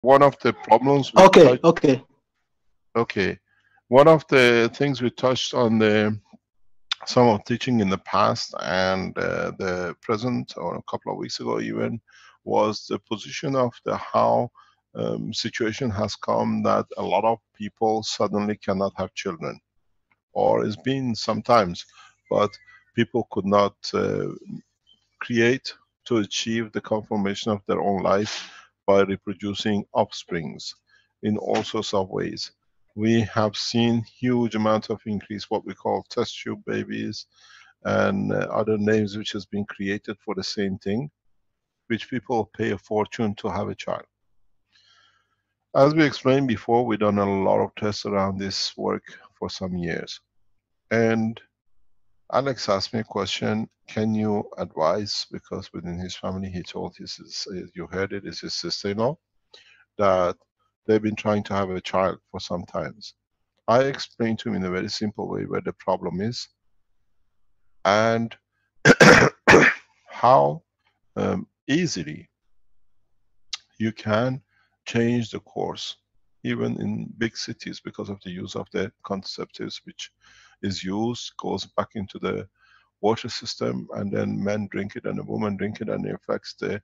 one of the problems we Okay, touched. okay. Okay, one of the things we touched on the some of teaching in the past and the present, or a couple of weeks ago even, was the position of the how situation has come that a lot of people suddenly cannot have children, or it's been sometimes, but people could not create to achieve the conformation of their own life by reproducing offsprings in all sorts of ways. We have seen huge amount of increase, what we call test tube babies, and other names which has been created for the same thing, which people pay a fortune to have a child. As we explained before, we've done a lot of tests around this work for some years. And Alex asked me a question, can you advise, because within his family he told you heard it, is his sister-in-law, that they've been trying to have a child for some times. I explained to him in a very simple way where the problem is, and how easily you can change the course, even in big cities, because of the use of the contraceptives which is used, goes back into the water system, and then men drink it and a woman drink it, and it affects the,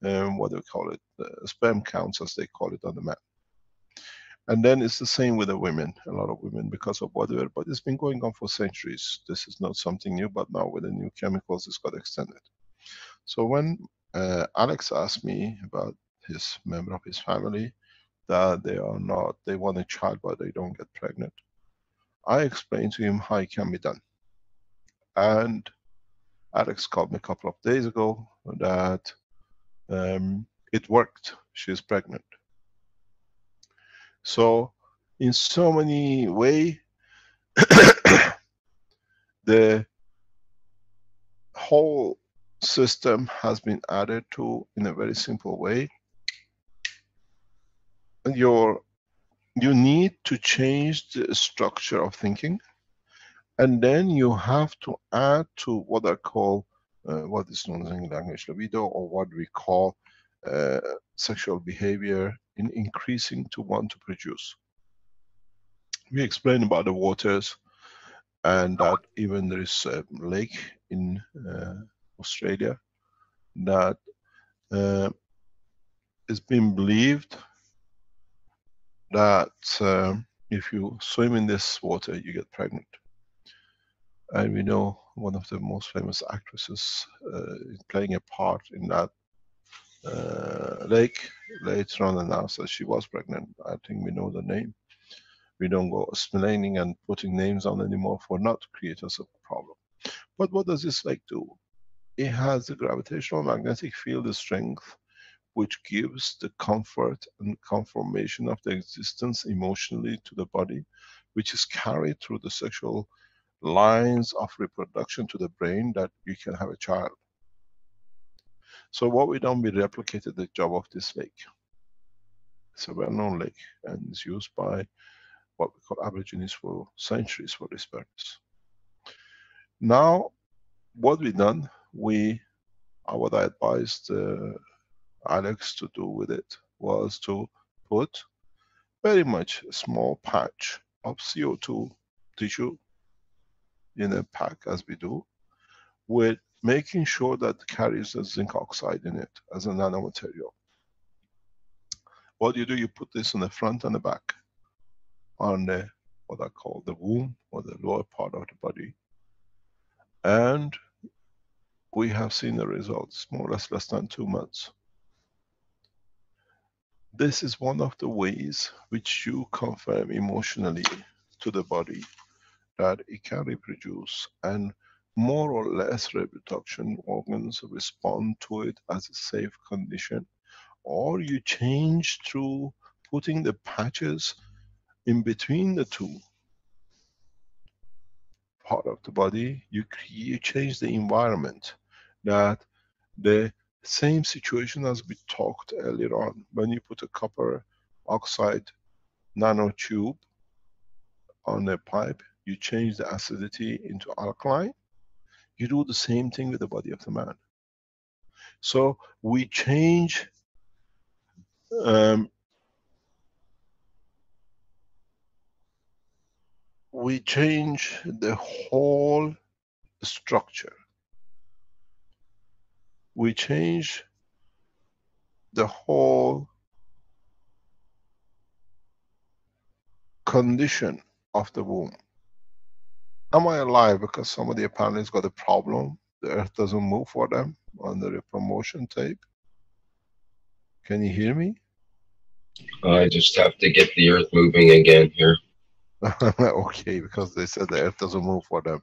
what do we call it, the sperm counts as they call it on the man. And then it's the same with the women, a lot of women, because of whatever, but it's been going on for centuries. This is not something new, but now with the new chemicals it's got extended. So when Alex asked me about his member of his family, that they are not, they want a child but they don't get pregnant, I explained to him how it can be done. And Alex called me a couple of days ago that it worked, she's pregnant. So in so many ways, the whole system has been added to in a very simple way. You need to change the structure of thinking, and then you have to add to what I call, what is known as in language libido, or what we call sexual behavior in increasing to want to produce. We explained about the waters, and that even there is a lake in Australia that it's been believed that if you swim in this water, you get pregnant. And we know one of the most famous actresses is playing a part in that lake. Later on announced that she was pregnant. I think we know the name. We don't go explaining and putting names on anymore for not to create us a problem. But what does this lake do? It has the gravitational magnetic field strength, which gives the comfort and confirmation of the existence emotionally to the body, which is carried through the sexual lines of reproduction to the brain, that you can have a child. So what we done, we replicated the job of this lake. It's a well-known lake and is used by what we call Aborigines for centuries for this purpose. Now, what we done, what I advised Alex to do with it was to put very much a small patch of CO2 tissue in a pack, as we do, with making sure that carries the zinc oxide in it as a nanomaterial. What you do, you put this on the front and the back, on the, what I call the womb, or the lower part of the body. And we have seen the results, more or less than 2 months. This is one of the ways which you confirm emotionally to the body that it can reproduce, and more or less reproduction organs respond to it as a safe condition. Or you change through putting the patches in between the two part of the body, you change the environment, that the same situation as we talked earlier on, when you put a copper oxide nanotube on a pipe, you change the acidity into alkaline. You do the same thing with the body of the man. So we change we change the whole structure. We change the whole condition of the womb. Am I alive because somebody apparently has got a problem? The earth doesn't move for them under a promotion tape. Can you hear me? I just have to get the earth moving again here. Okay, because they said the earth doesn't move for them.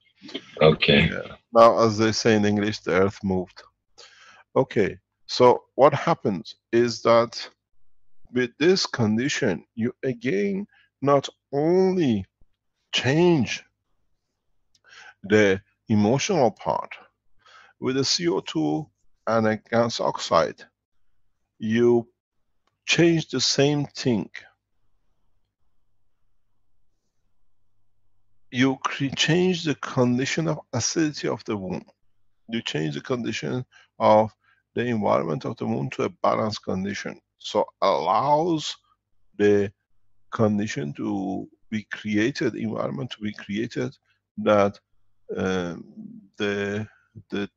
Okay. Yeah. Now, as they say in English, the earth moved. Okay. So what happens is that with this condition, you again not only change the emotional part with the CO2 and a gas oxide, you change the same thing. You change the condition of acidity of the womb. You change the condition of the environment of the womb to a balanced condition. So allows the condition to be created, environment to be created, that the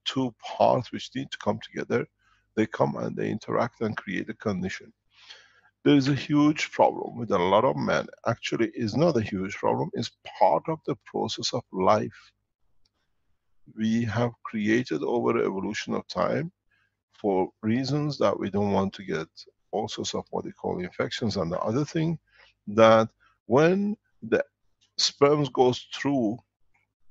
two parts which need to come together, they come and they interact and create a condition. There is a huge problem with a lot of men. Actually, it's not a huge problem, it's part of the process of life. We have created over the evolution of time, for reasons that we don't want to get all sorts of what they call infections and the other thing, that when the sperms goes through,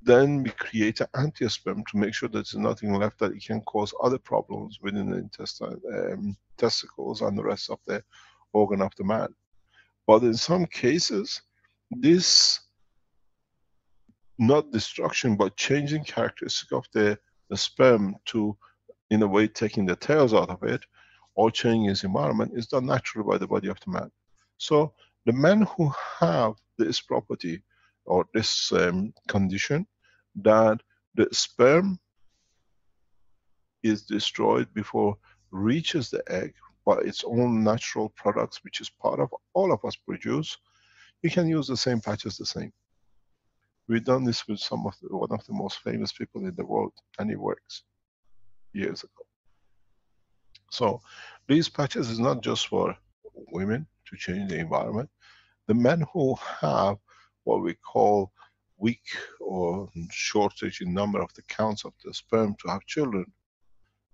then we create an anti-sperm to make sure that there's nothing left that it can cause other problems within the intestine, testicles and the rest of the organ of the man. But in some cases, this not destruction but changing characteristic of the sperm to, in a way, taking the tails out of it or changing its environment is done naturally by the body of the man. So the men who have this property or this condition, that the sperm is destroyed before reaches the egg by its own natural products, which is part of all of us produce, you can use the same patches the same. We've done this with one of the most famous people in the world, and it works, years ago. So these patches is not just for women to change the environment. The men who have what we call weak or shortage in number of the counts of the sperm to have children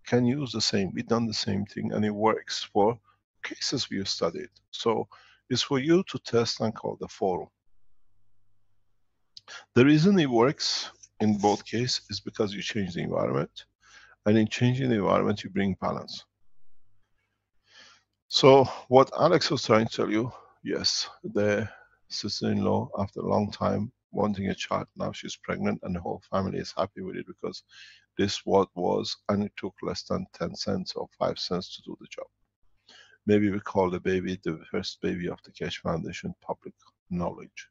can use the same. We've done the same thing and it works for cases we have studied. So it's for you to test and call the forum. The reason it works in both cases is because you change the environment, and in changing the environment you bring balance. So what Alex was trying to tell you, yes, the sister-in-law, after a long time wanting a child, now she's pregnant and the whole family is happy with it because this what was, and it took less than 10 cents or 5 cents to do the job. Maybe we call the baby the first baby of the Keshe Foundation public knowledge.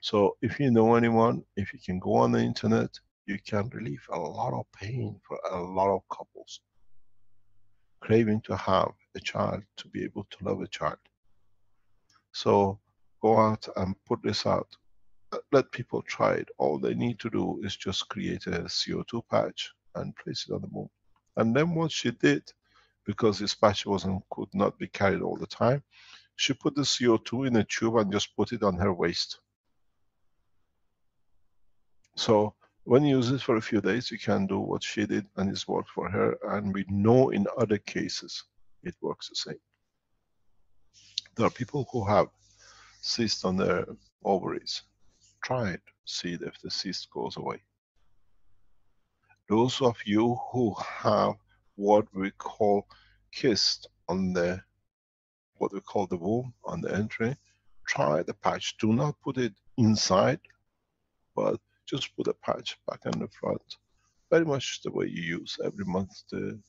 So if you know anyone, if you can go on the internet, you can relieve a lot of pain for a lot of couples craving to have a child, to be able to love a child. So go out and put this out. Let people try it. All they need to do is just create a CO2 patch and place it on the moon. And then what she did, because this patch could not be carried all the time, she put the CO2 in a tube and just put it on her waist. So when you use it for a few days, you can do what she did, and it's worked for her. And we know in other cases it works the same. There are people who have cysts on their ovaries. Try it, see if the cyst goes away. Those of you who have what we call kyst on the, what we call the womb, on the entry, try the patch. Do not put it inside, but just put a patch back in the front. Very much the way you use every month the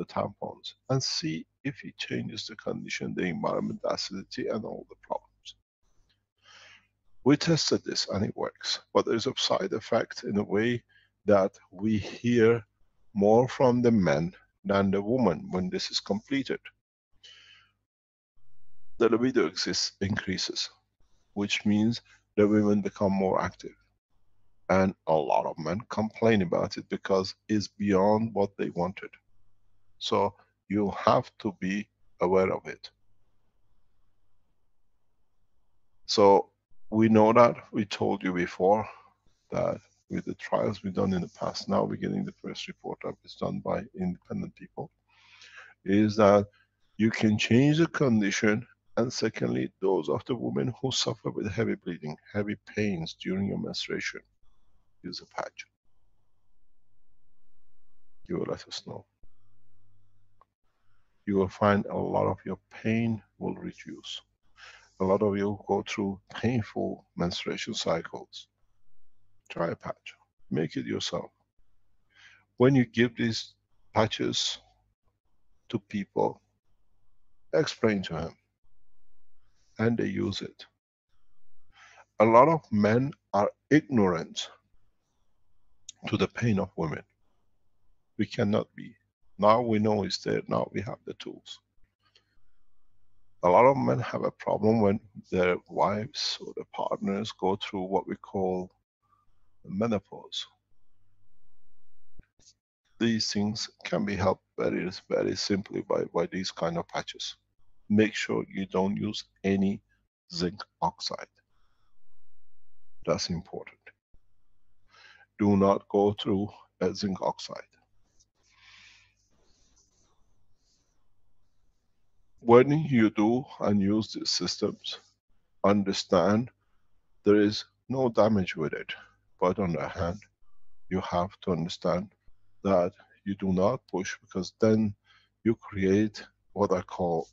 tampons, and see if it changes the condition, the environment, the acidity and all the problems. We tested this and it works, but there's a side effect in a way that we hear more from the men than the woman when this is completed. The libido increases, which means the women become more active. And a lot of men complain about it because it's beyond what they wanted. So you have to be aware of it. So we know that, we told you before, that with the trials we've done in the past, now we're getting the first report that is done by independent people, is that you can change the condition. And secondly, those of the women who suffer with heavy bleeding, heavy pains during your menstruation, use a patch. You will let us know. You will find a lot of your pain will reduce. A lot of you go through painful menstruation cycles. Try a patch. Make it yourself. When you give these patches to people, explain to them, and they use it. A lot of men are ignorant to the pain of women. We cannot be. Now we know it's there, now we have the tools. A lot of men have a problem when their wives or their partners go through what we call menopause. These things can be helped very, very simply by these kind of patches. Make sure you don't use any zinc oxide. That's important. Do not go through a zinc oxide. When you do and use these systems, understand there is no damage with it. But on the other hand, you have to understand that you do not push, because then you create what I call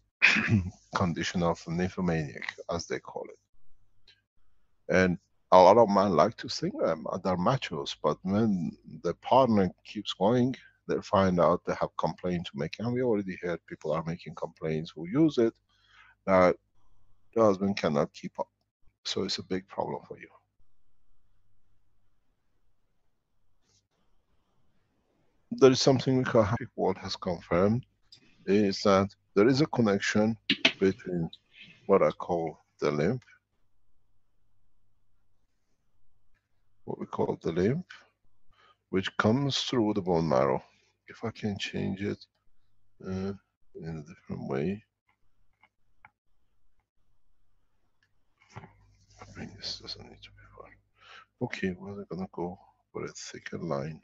condition of nymphomaniac, as they call it. And a lot of men like to think they're machos, but when the partner keeps going, they find out they have complaints to make. And we already heard people are making complaints who use it, that the husband cannot keep up. So it's a big problem for you. There is something we call Happy World has confirmed, is that there is a connection between what I call the lymph, what we call the lymph, which comes through the bone marrow. If I can change it in a different way. I think this doesn't need to be far. Okay, we're gonna go for a thicker line,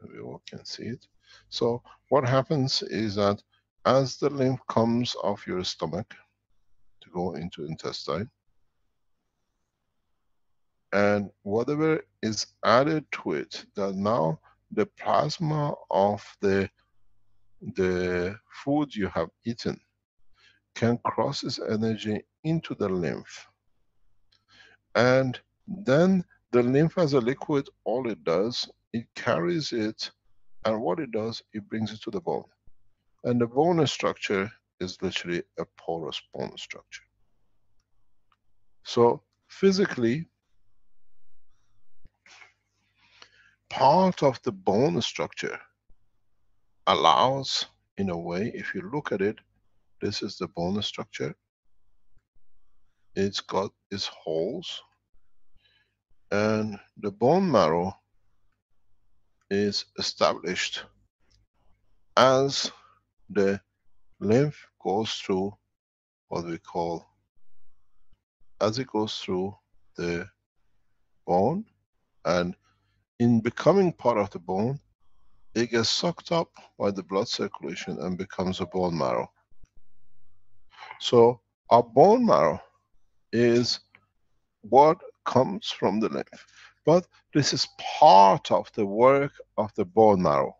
and we all can see it. So what happens is that as the lymph comes off your stomach to go into intestine, and whatever is added to it, that now the plasma of the food you have eaten can cross its energy into the lymph. And then the lymph as a liquid, all it does, it carries it, and what it does, it brings it to the bone. And the bone structure is literally a porous bone structure. So physically, part of the bone structure allows, in a way, if you look at it, this is the bone structure. It's got its holes, and the bone marrow is established as the lymph goes through what we call, as it goes through the bone, and in becoming part of the bone, it gets sucked up by the blood circulation and becomes a bone marrow. So our bone marrow is what comes from the lymph. But this is part of the work of the bone marrow.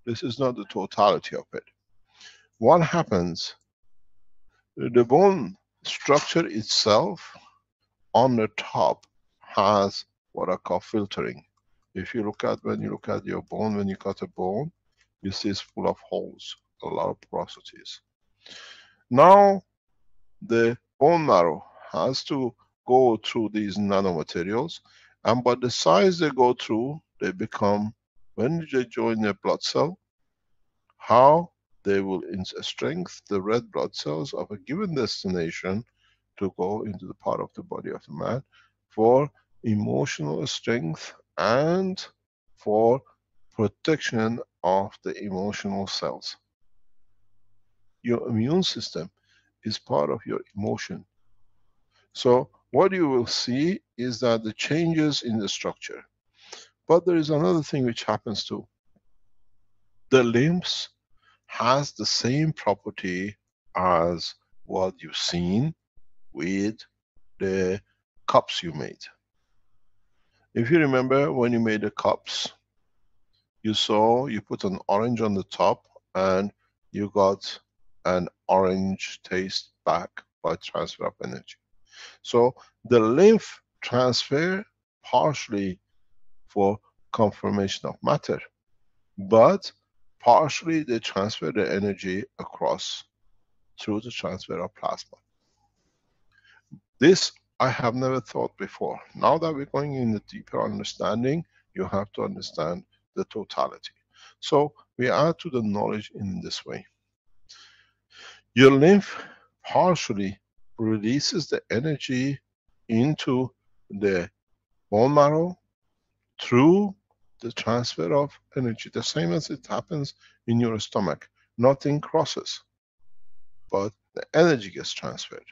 This is not the totality of it. What happens, the bone structure itself on the top has what I call filtering. If you look at, when you look at your bone, when you cut a bone, you see it's full of holes, a lot of porosities. Now the bone marrow has to go through these nanomaterials, and by the size they go through, they become, when they join a blood cell, how they will in strength the red blood cells of a given destination to go into the part of the body of the man for emotional strength and for protection of the emotional cells. Your immune system is part of your emotion. So what you will see is that the changes in the structure. But there is another thing which happens too. The lymphs has the same property as what you've seen with the cups you made. If you remember when you made the cups, you saw you put an orange on the top and you got an orange taste back by transfer of energy. So the lymph transfer partially for conformation of matter, but partially they transfer the energy across through the transfer of plasma. This I have never thought before. Now that we're going in a deeper understanding, you have to understand the totality. So we add to the knowledge in this way. Your lymph partially releases the energy into the bone marrow through the transfer of energy, the same as it happens in your stomach. Nothing crosses, but the energy gets transferred.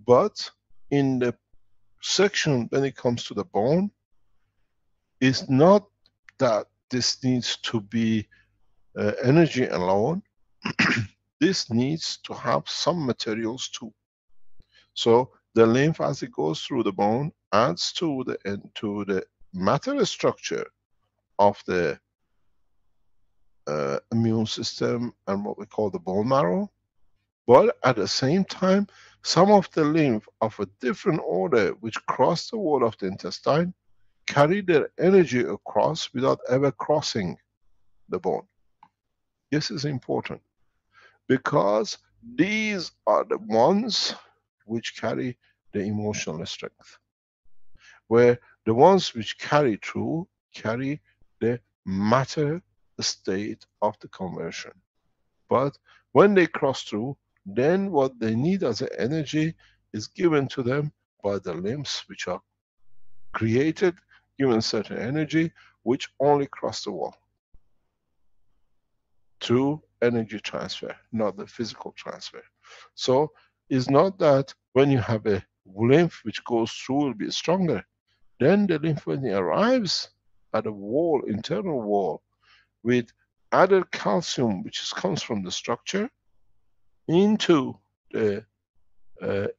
But in the section when it comes to the bone, it's not that this needs to be energy alone. This needs to have some materials too. So the lymph, as it goes through the bone, adds to the matter structure of the immune system and what we call the bone marrow. But at the same time, some of the lymph of a different order which cross the wall of the intestine carry their energy across without ever crossing the bone. This is important because these are the ones which carry the emotional strength, where the ones which carry through carry the matter state of the conversion. But when they cross through, then what they need as an energy is given to them by the lymphs which are created, given certain energy, which only cross the wall through energy transfer, not the physical transfer. So it's not that when you have a lymph which goes through will be stronger. Then the lymph, when it arrives at a wall, internal wall, with added calcium which comes from the structure into the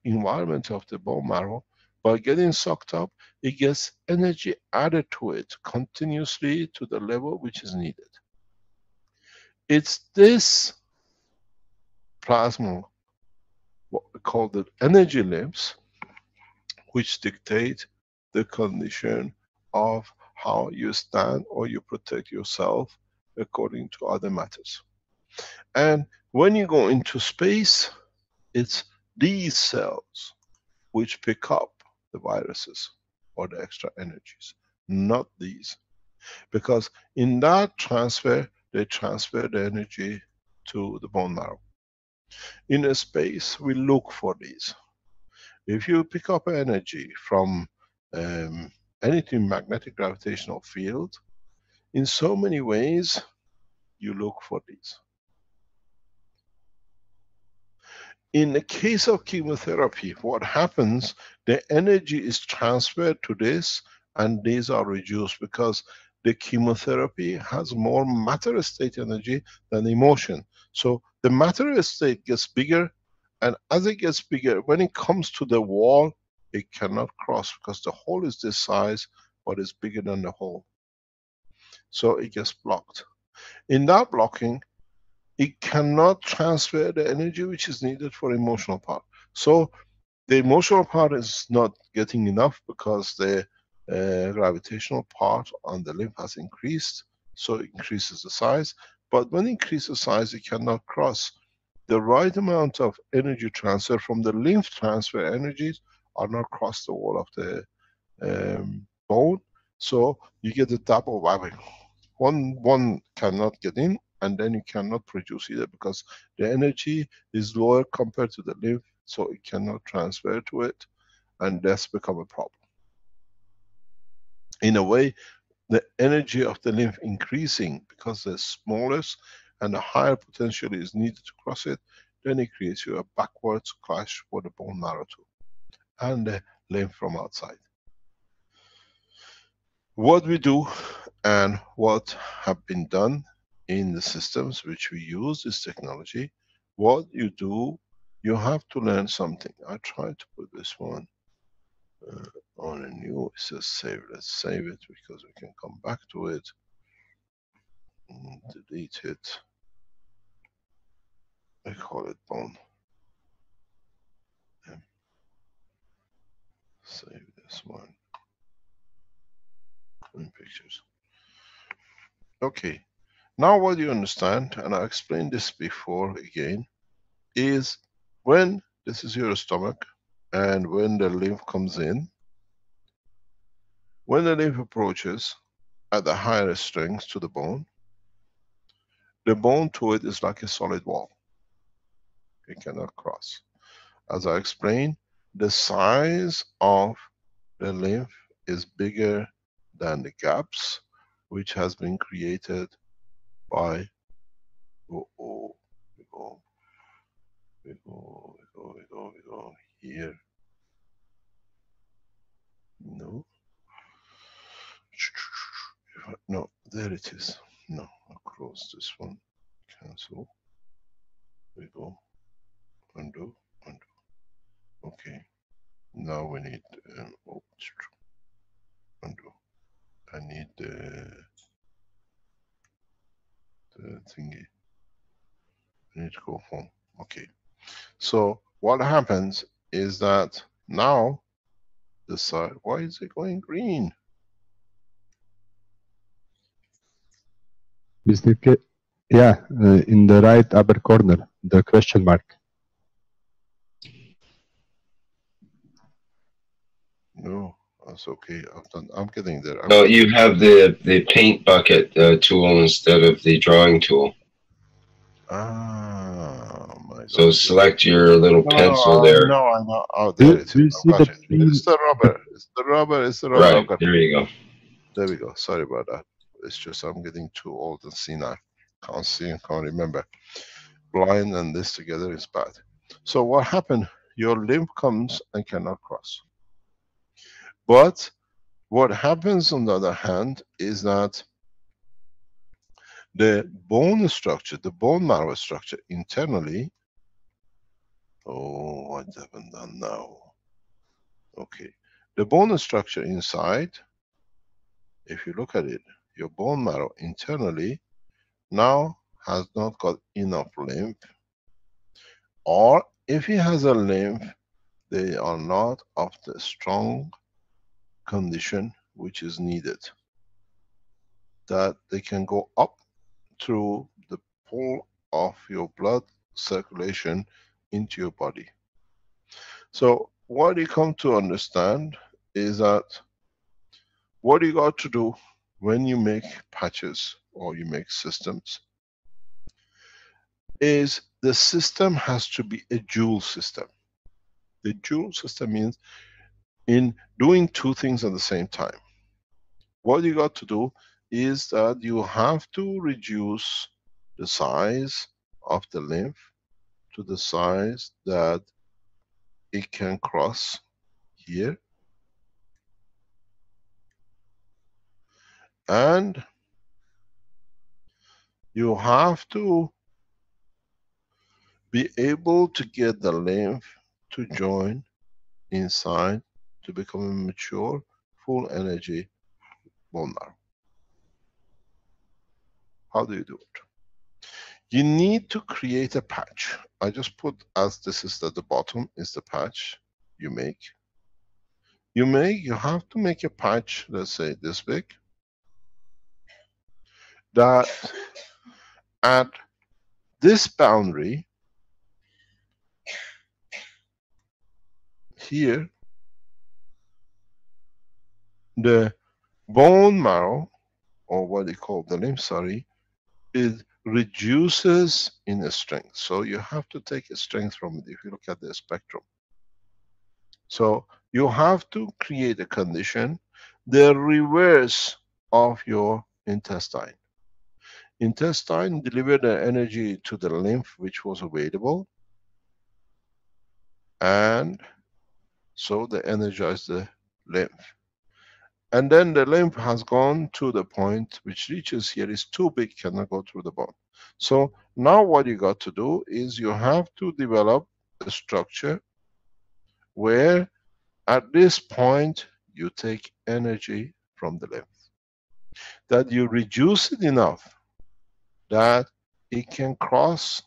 environment of the bone marrow, by getting sucked up, it gets energy added to it continuously to the level which is needed. It's this plasma, what we call the energy lymphs, which dictate the condition of how you stand or you protect yourself according to other matters. And when you go into space, it's these cells which pick up the viruses or the extra energies, not these. Because in that transfer, they transfer the energy to the bone marrow. In a space, we look for these. If you pick up energy from anything magnetic gravitational field, in so many ways, you look for these. In the case of chemotherapy, what happens, the energy is transferred to this and these are reduced because the chemotherapy has more matter state energy than emotion. So the matter state gets bigger, and as it gets bigger, when it comes to the wall, it cannot cross because the hole is this size, but it's bigger than the hole. So it gets blocked. In that blocking, it cannot transfer the energy which is needed for emotional part. So the emotional part is not getting enough because the gravitational part on the lymph has increased, so it increases the size. But when it increases the size, it cannot cross. The right amount of energy transfer from the lymph transfer energies are not cross the wall of the bone, so you get a double whammy. One cannot get in, and then you cannot produce either because the energy is lower compared to the lymph so it cannot transfer to it, and that's become a problem. In a way, the energy of the lymph increasing because the smallest and the higher potential is needed to cross it, then it creates you a backwards clash for the bone marrow too, and the lymph from outside. What we do and what have been done in the systems which we use this technology, what you do, you have to learn something. I tried to put this one on a new, it says save. Let's save it because we can come back to it. Delete it. I call it bone. Save this one in pictures. Okay, now what you understand, and I explained this before again, is when this is your stomach and when the lymph comes in, when the lymph approaches at the higher strength to the bone to it is like a solid wall. It cannot cross. As I explained, the size of the lymph is bigger than the gaps which has been created by, we go here. No. No, there it is. No, I'll close this one. Cancel. We go. Undo. Undo. Okay. Now we need undo. I need the thingy. I need to go home. Okay. So what happens is that now the side. Why is it going green? Mr. K, yeah, in the right upper corner, the question mark. No, that's okay. I'm getting there. No, you have the paint bucket tool instead of the drawing tool. Ah, my God. So select your little pencil there. No, I know. Oh, there it is. Do you see the It's the rubber. It's the rubber. It's the rubber. Right, Okay. there you go. There we go. Sorry about that. It's just I'm getting too old and senile. Can't see and can't remember. Blind and this together is bad. So what happened? Your lymph comes and cannot cross. But what happens on the other hand is that the bone structure, the bone marrow structure internally. Oh, what haven't done now? Okay. The bone structure inside, if you look at it, your bone marrow internally now has not got enough lymph, or if it has a lymph, they are not of the strong condition which is needed, that they can go up through the pull of your blood circulation into your body. So what you come to understand is that what you got to do when you make patches or you make systems is the system has to be a dual system. The dual system means in doing two things at the same time. What you got to do is that you have to reduce the size of the lymph to the size that it can cross here, and you have to be able to get the lymph to join inside to become a mature, full energy bone marrow. How do you do it? You need to create a patch. I just put, as this is at the bottom, is the patch you make. You have to make a patch, let's say this big, that at this boundary here, the bone marrow, or what they call the lymph, sorry, it reduces in strength. So you have to take a strength from it if you look at the spectrum. So you have to create a condition, the reverse of your intestine. Intestine delivered the energy to the lymph which was available, and so they energize the lymph. And then the lymph has gone to the point which reaches here, is too big, cannot go through the bone. So now what you got to do is you have to develop a structure where at this point you take energy from the lymph, that you reduce it enough that it can cross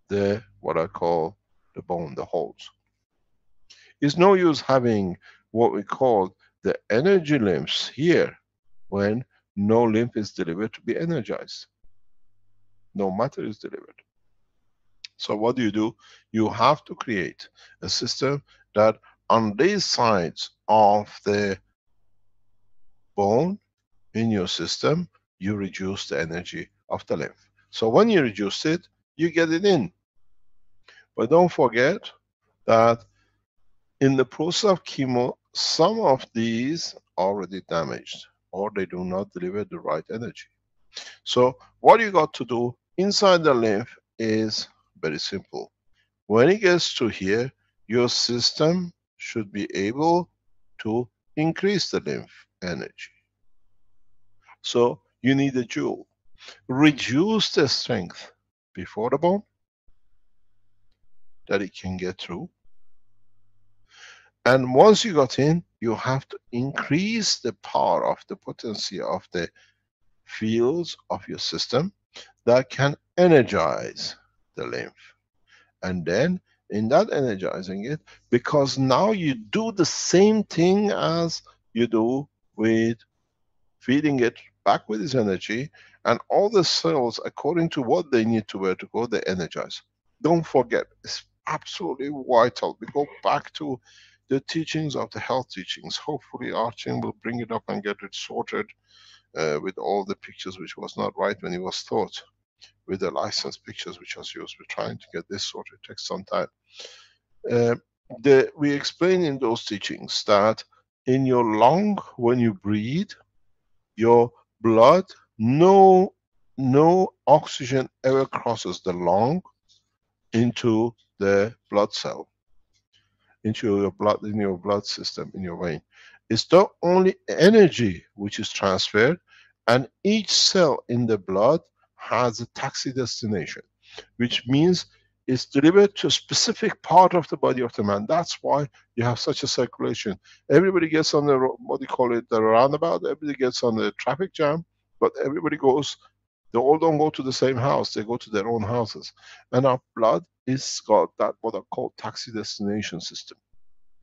the, what I call the bone, the holes. It's no use having what we call the energy lymphs here when no lymph is delivered to be energized. No matter is delivered. So what do? You have to create a system that on these sides of the bone in your system, you reduce the energy of the lymph. So when you reduce it, you get it in. But don't forget that in the process of chemo, some of these are already damaged or they do not deliver the right energy. So what you got to do inside the lymph is very simple. When it gets to here, your system should be able to increase the lymph energy. So you need a jewel. Reduce the strength before the bone that it can get through. And once you got in, you have to increase the power of the potency of the fields of your system that can energize the lymph. And then in that energizing it, because now you do the same thing as you do with feeding it back with its energy, and all the cells, according to what they need to where to go, they energize. Don't forget, it's absolutely vital. We go back to the teachings of the health teachings. Hopefully Archie will bring it up and get it sorted with all the pictures which was not right when it was taught, with the licensed pictures which was used. We're trying to get this sorted, it takes some time. We explain in those teachings that in your lung, when you breathe, your blood, no oxygen ever crosses the lung into the blood cell, into your blood, in your blood system, in your vein. It's the only energy which is transferred, and each cell in the blood has a taxi destination, which means it's delivered to a specific part of the body of the man. That's why you have such a circulation. Everybody gets on the, what do you call it, the roundabout, everybody gets on the traffic jam, but everybody goes, they all don't go to the same house, they go to their own houses. And our blood is got that, what I call taxi destination system,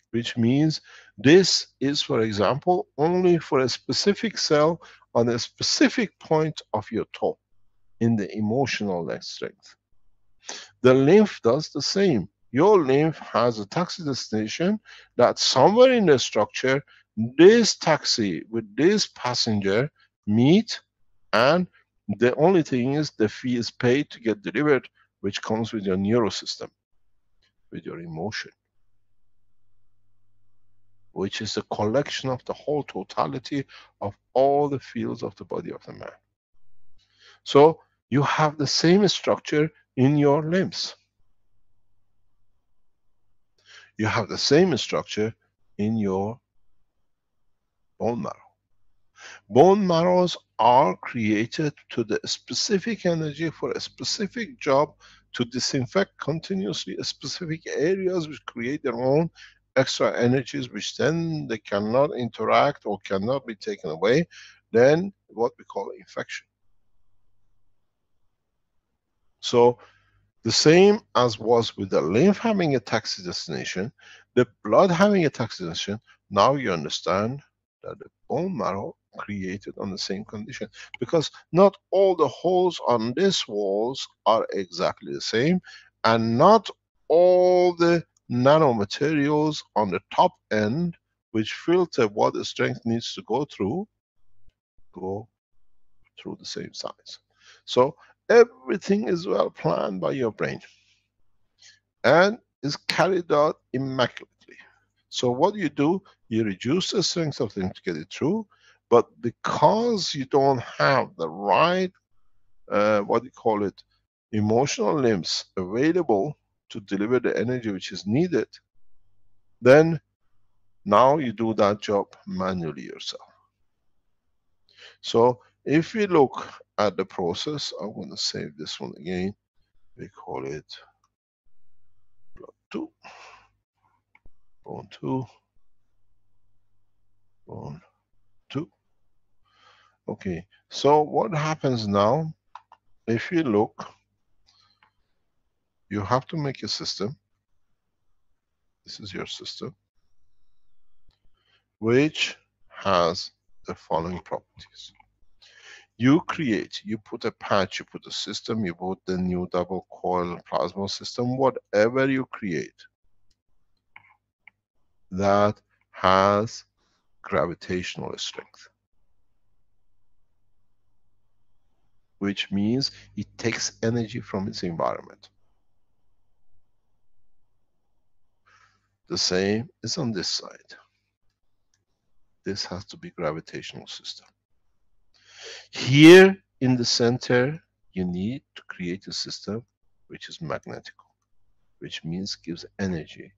which means this is, for example, only for a specific cell on a specific point of your toe in the emotional strength. The lymph does the same. Your lymph has a taxi destination that somewhere in the structure, this taxi with this passenger meet, and the only thing is the fee is paid to get delivered, which comes with your neurosystem, with your emotion, which is a collection of the whole totality of all the fields of the body of the man. So you have the same structure in your limbs. You have the same structure in your bone marrow. Bone marrows are created to the specific energy for a specific job, to disinfect continuously specific areas which create their own extra energies, which then they cannot interact or cannot be taken away. Then what we call infection. So the same as was with the lymph having a taxi destination, the blood having a taxi destination, now you understand that the bone marrow created on the same condition. Because not all the holes on these walls are exactly the same, and not all the nanomaterials on the top end, which filter what the strength needs to go through the same size. So everything is well planned by your brain and is carried out immaculately. So what you do, you reduce the strength of things to get it through, but because you don't have the right, what do you call it, emotional limbs available to deliver the energy which is needed, then now you do that job manually yourself. So if we look at the process, I'm going to save this one again. We call it block 2, bone 2, bone 2. Okay, so what happens now, if you look, you have to make a system. This is your system, which has the following properties. You create, you put a patch, you put a system, you put the new double coil plasma system, whatever you create that has gravitational strength, which means it takes energy from its environment. The same is on this side. This has to be gravitational system. Here in the center, you need to create a system which is magnetical, which means gives energy.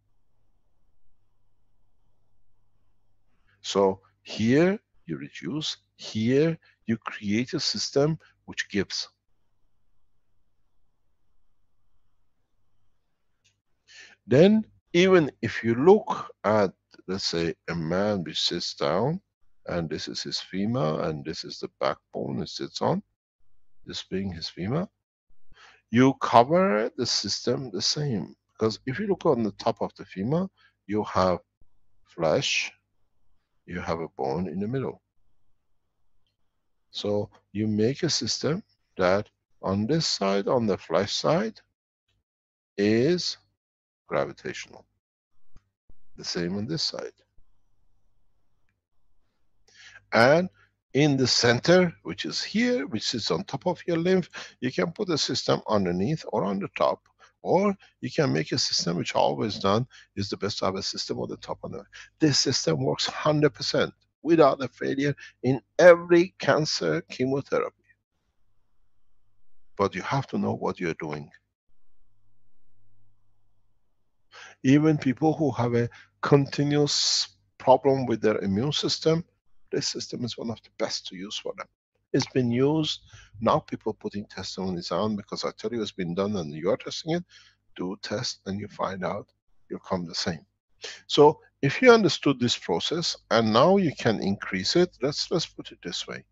So here you reduce, here you create a system which gives. Then even if you look at, let's say, a man which sits down, and this is his femur, and this is the backbone it sits on, this being his femur, you cover the system the same. Because if you look on the top of the femur, you have flesh, you have a bone in the middle. So you make a system that on this side, on the flesh side, is gravitational. The same on this side. And in the center, which is here, which sits on top of your lymph, you can put a system underneath or on the top, or you can make a system, which always done is the best to have a system on the top. This system works 100% without a failure in every cancer chemotherapy. But you have to know what you're doing. Even people who have a continuous problem with their immune system, this system is one of the best to use for them. It's been used, now people putting testimonies on, because I tell you it's been done and you're testing it, do test and you find out, you'll come the same. So if you understood this process, and now you can increase it, let's put it this way.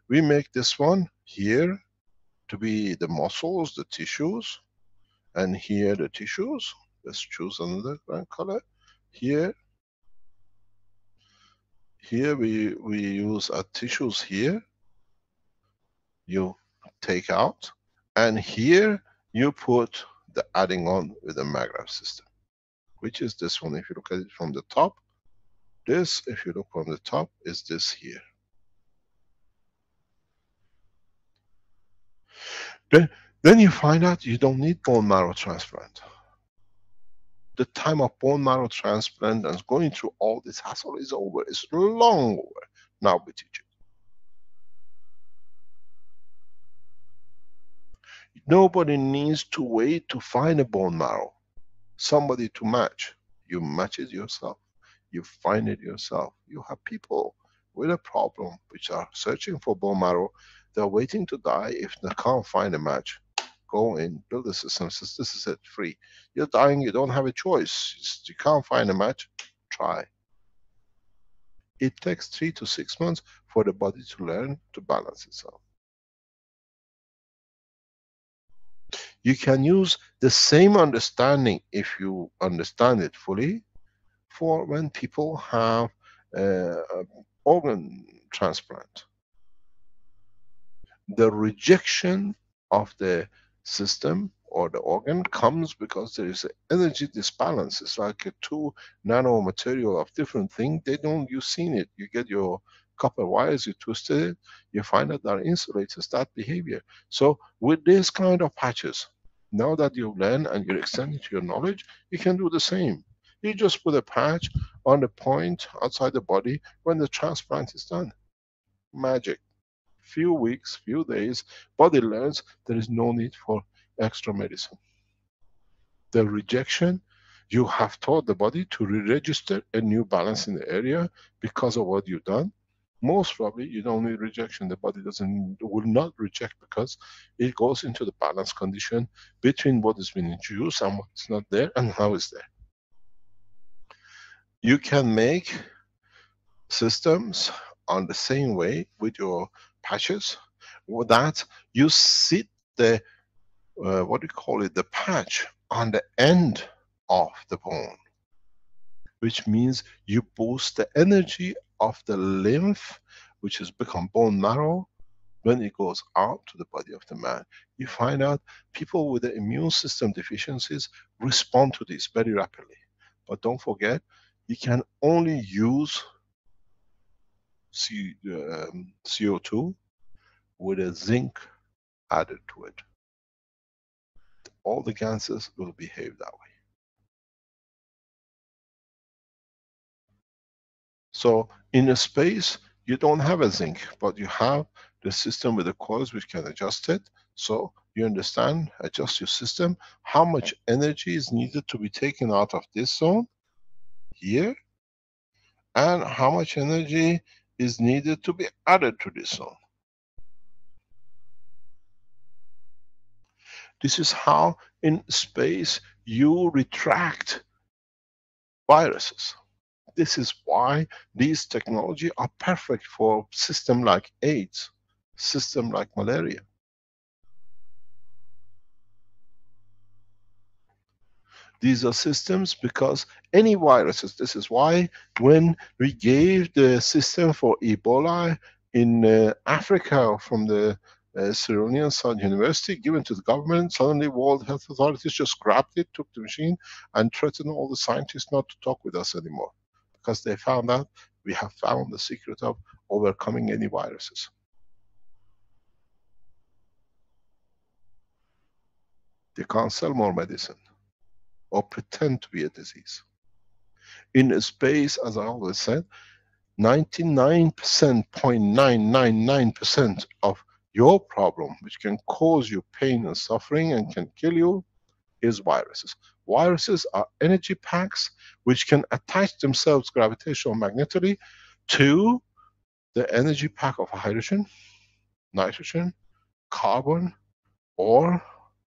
We make this one here to be the muscles, the tissues, and here the tissues. Let's choose another color. Here we use our tissues here, you take out, and here you put the adding on with the magnetic system, which is this one. If you look at it from the top, this, if you look from the top, is this here. Then you find out you don't need bone marrow transplant. The time of bone marrow transplant and going through all this hassle is over. It's long over. Now we teach it. Nobody needs to wait to find a bone marrow, somebody to match. You match it yourself. You find it yourself. You have people with a problem which are searching for bone marrow. They're waiting to die if they can't find a match. Go in, build a system, says this is it, free. You're dying, you don't have a choice. You can't find a match, try. It takes 3 to 6 months for the body to learn to balance itself. You can use the same understanding, if you understand it fully, for when people have organ transplant. The rejection of the system or the organ comes because there is an energy disbalance. It's like a two nano material of different thing. They don't, you've seen it. You get your Copper wires, you twisted it, you find out that insulators, that behavior. So with this kind of patches, now that you've learned and you're extending to your knowledge, you can do the same. You just put a patch on the point outside the body when the transplant is done. Magic. Few weeks, few days, body learns there is no need for extra medicine. The rejection, you have taught the body to re-register a new balance in the area because of what you've done. Most probably you don't need rejection. The body will not reject because it goes into the balance condition between what has been introduced and what's not there and how it's there. You can make systems on the same way with your patches, that you sit the what do you call it, the patch on the end of the bone, which means you boost the energy of the lymph, which has become bone marrow, when it goes out to the body of the man. You find out people with the immune system deficiencies respond to this very rapidly. But don't forget, you can only use CO2 with a zinc added to it. All the cancers will behave that way. So in a space, you don't have a zinc, but you have the system with the coils which can adjust it. So you understand, adjust your system, how much energy is needed to be taken out of this zone here, and how much energy is needed to be added to this zone. This is how in space you retract viruses. This is why these technology are perfect for system like AIDS, system like malaria. These are systems because any viruses, this is why when we gave the system for Ebola in Africa from the Sierra Leone South University, given to the government, suddenly World Health Authorities just grabbed it, took the machine, and threatened all the scientists not to talk with us anymore. Because they found out we have found the secret of overcoming any viruses. They can't sell more medicine or pretend to be a disease. In a space, as I always said, 99.999% of your problem, which can cause you pain and suffering and can kill you, is viruses. Viruses are energy packs which can attach themselves gravitational magnetically to the energy pack of hydrogen, nitrogen, carbon, or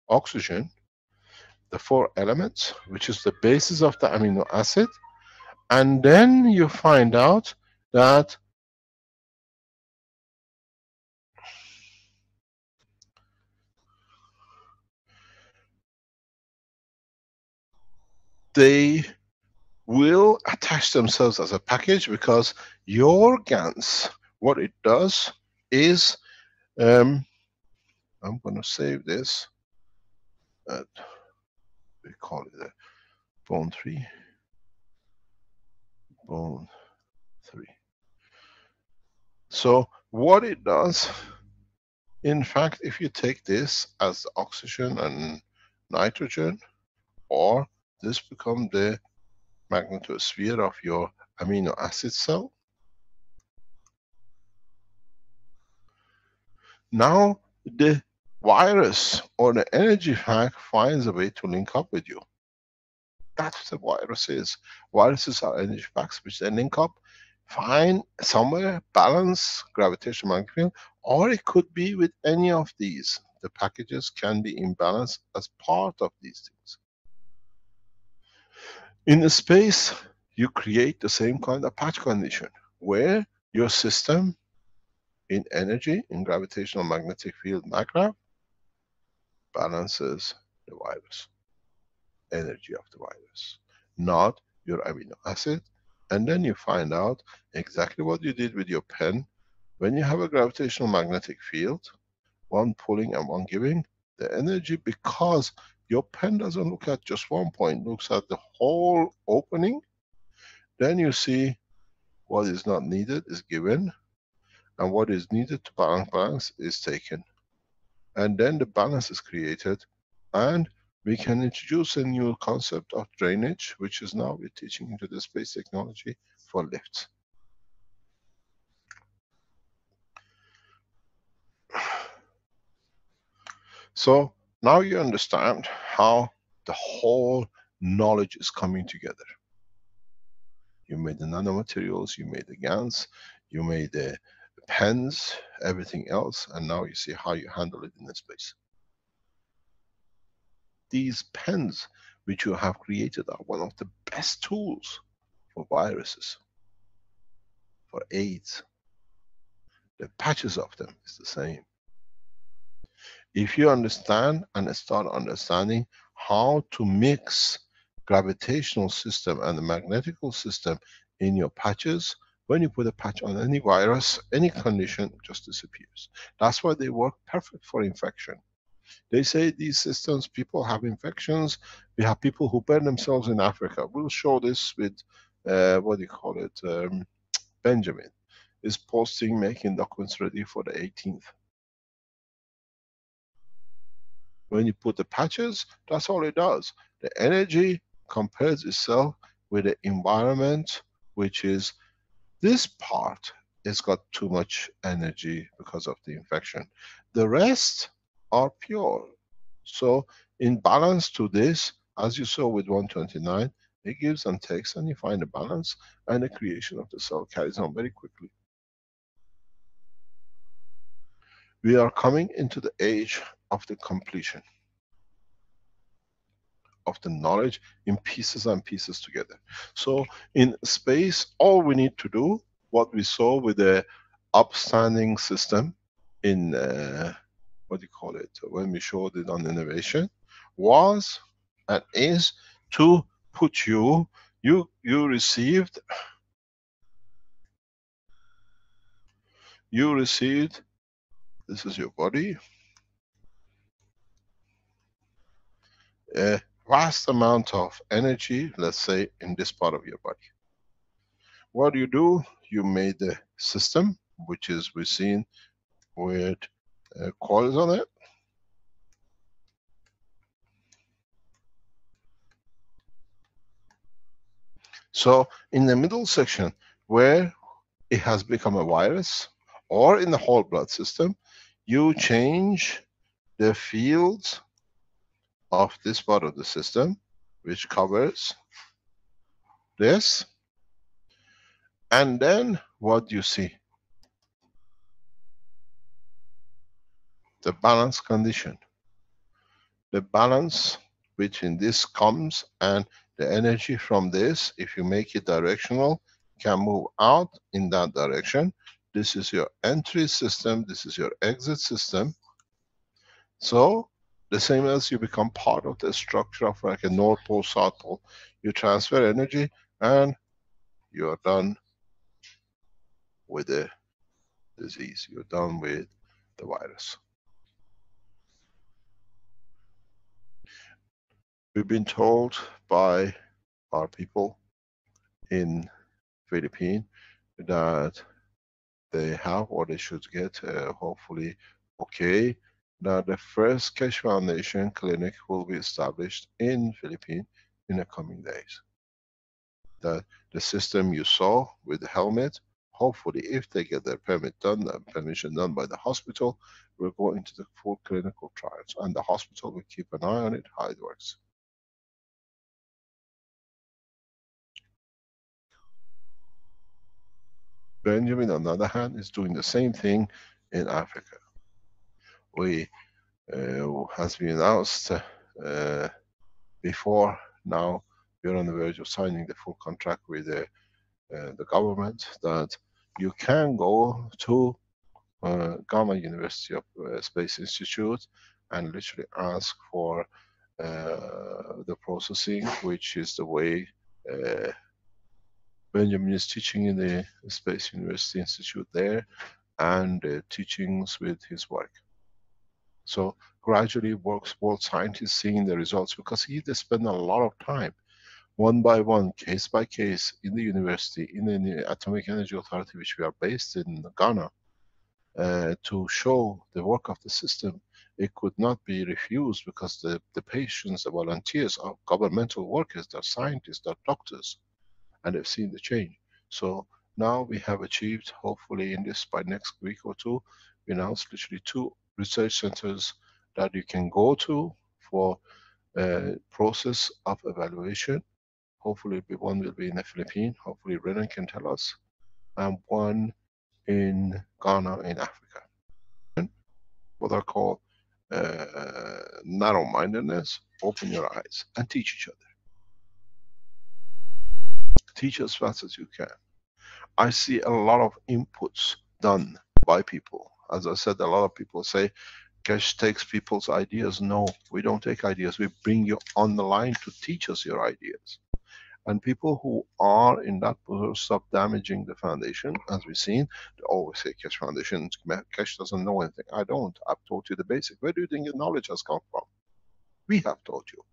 oxygen, the 4 elements, which is the basis of the amino acid. And then you find out that they will attach themselves as a package, because your GANs, what it does is, I'm going to save this, we call it a bone 3, bone 3. So what it does, in fact, if you take this as oxygen and nitrogen, or this become the magnetosphere of your amino acid cell. Now the virus or the energy pack finds a way to link up with you. That's what a virus is. Viruses are energy packs which they link up, find somewhere, balance gravitational magnetic field, or it could be with any of these. The packages can be in balance as part of these things. In the space, you create the same kind of patch condition, where your system in energy, in gravitational magnetic field MAGRAV, balances the virus, energy of the virus, not your amino acid. And then you find out exactly what you did with your pen. When you have a gravitational magnetic field, one pulling and one giving, the energy, because your pen doesn't look at just one point, looks at the whole opening, then you see what is not needed is given, and what is needed to balance is taken. And then the balance is created, and we can introduce a new concept of drainage, which is now we're teaching into the space technology for lifts. So now you understand how the whole knowledge is coming together. You made the nanomaterials, you made the GANs, you made the pens, everything else, and now you see how you handle it in the space. These pens which you have created are one of the best tools for viruses, for AIDS. The patches of them is the same. If you understand and start understanding how to mix gravitational system and the magnetical system in your patches, when you put a patch on any virus, any condition, it just disappears. That's why they work perfect for infection. They say these systems, people have infections. We have people who burn themselves in Africa. We'll show this with, what do you call it, Benjamin is posting, making documents ready for the 18th. When you put the patches, that's all it does. The energy compares itself with the environment, which is this part has got too much energy because of the infection. The rest are pure. So in balance to this, as you saw with 129, it gives and takes, and you find a balance, and the creation of the cell carries on very quickly. We are coming into the age of the completion of the knowledge in pieces and pieces together. So in space, all we need to do, what we saw with the upstanding system in, what do you call it, when we showed it on innovation, was and is to put you received this is your body, a vast amount of energy, let's say in this part of your body. What do? You made the system, which is we've seen with coils on it. So in the middle section, where it has become a virus, or in the whole blood system, you change the fields of this part of the system, which covers this. And then what do you see? The balance condition. The balance between this comes, and the energy from this, if you make it directional, can move out in that direction. This is your entry system, this is your exit system. So the same as you become part of the structure of like a North Pole, South Pole. You transfer energy and you're done with the disease. You're done with the virus. We've been told by our people in Philippines that they have, or they should get, hopefully, okay, that the first Keshe Foundation clinic will be established in Philippines in the coming days. That the system you saw with the helmet, hopefully if they get their permit done, permission done by the hospital, will go into the full clinical trials, and the hospital will keep an eye on it, how it works. Benjamin, on the other hand, is doing the same thing in Africa. We, has been announced before, now we're on the verge of signing the full contract with the government, that you can go to Ghana University of Space Institute and literally ask for the processing, which is the way Benjamin is teaching in the Space University Institute there, and teachings with his work. So gradually works both scientists seeing the results, because they spend a lot of time, one by one, case by case, in the university, in the Atomic Energy Authority, which we are based in Ghana, to show the work of the system, it could not be refused because the patients, the volunteers are governmental workers, they're scientists, they're doctors, and they've seen the change. So now we have achieved, hopefully in this, by next week or two, we announced literally 2 research centers that you can go to for process of evaluation. Hopefully one will be in the Philippines, hopefully Renan can tell us, and one in Ghana in Africa. And what are called narrow-mindedness, open your eyes and teach each other. Teach as fast as you can. I see a lot of inputs done by people. As I said, a lot of people say, Keshe takes people's ideas. No, we don't take ideas. We bring you on the line to teach us your ideas. And people who are in that process of damaging the foundation, as we've seen, they always say Keshe Foundation, Keshe doesn't know anything. I don't. I've taught you the basic. Where do you think your knowledge has come from? We have taught you.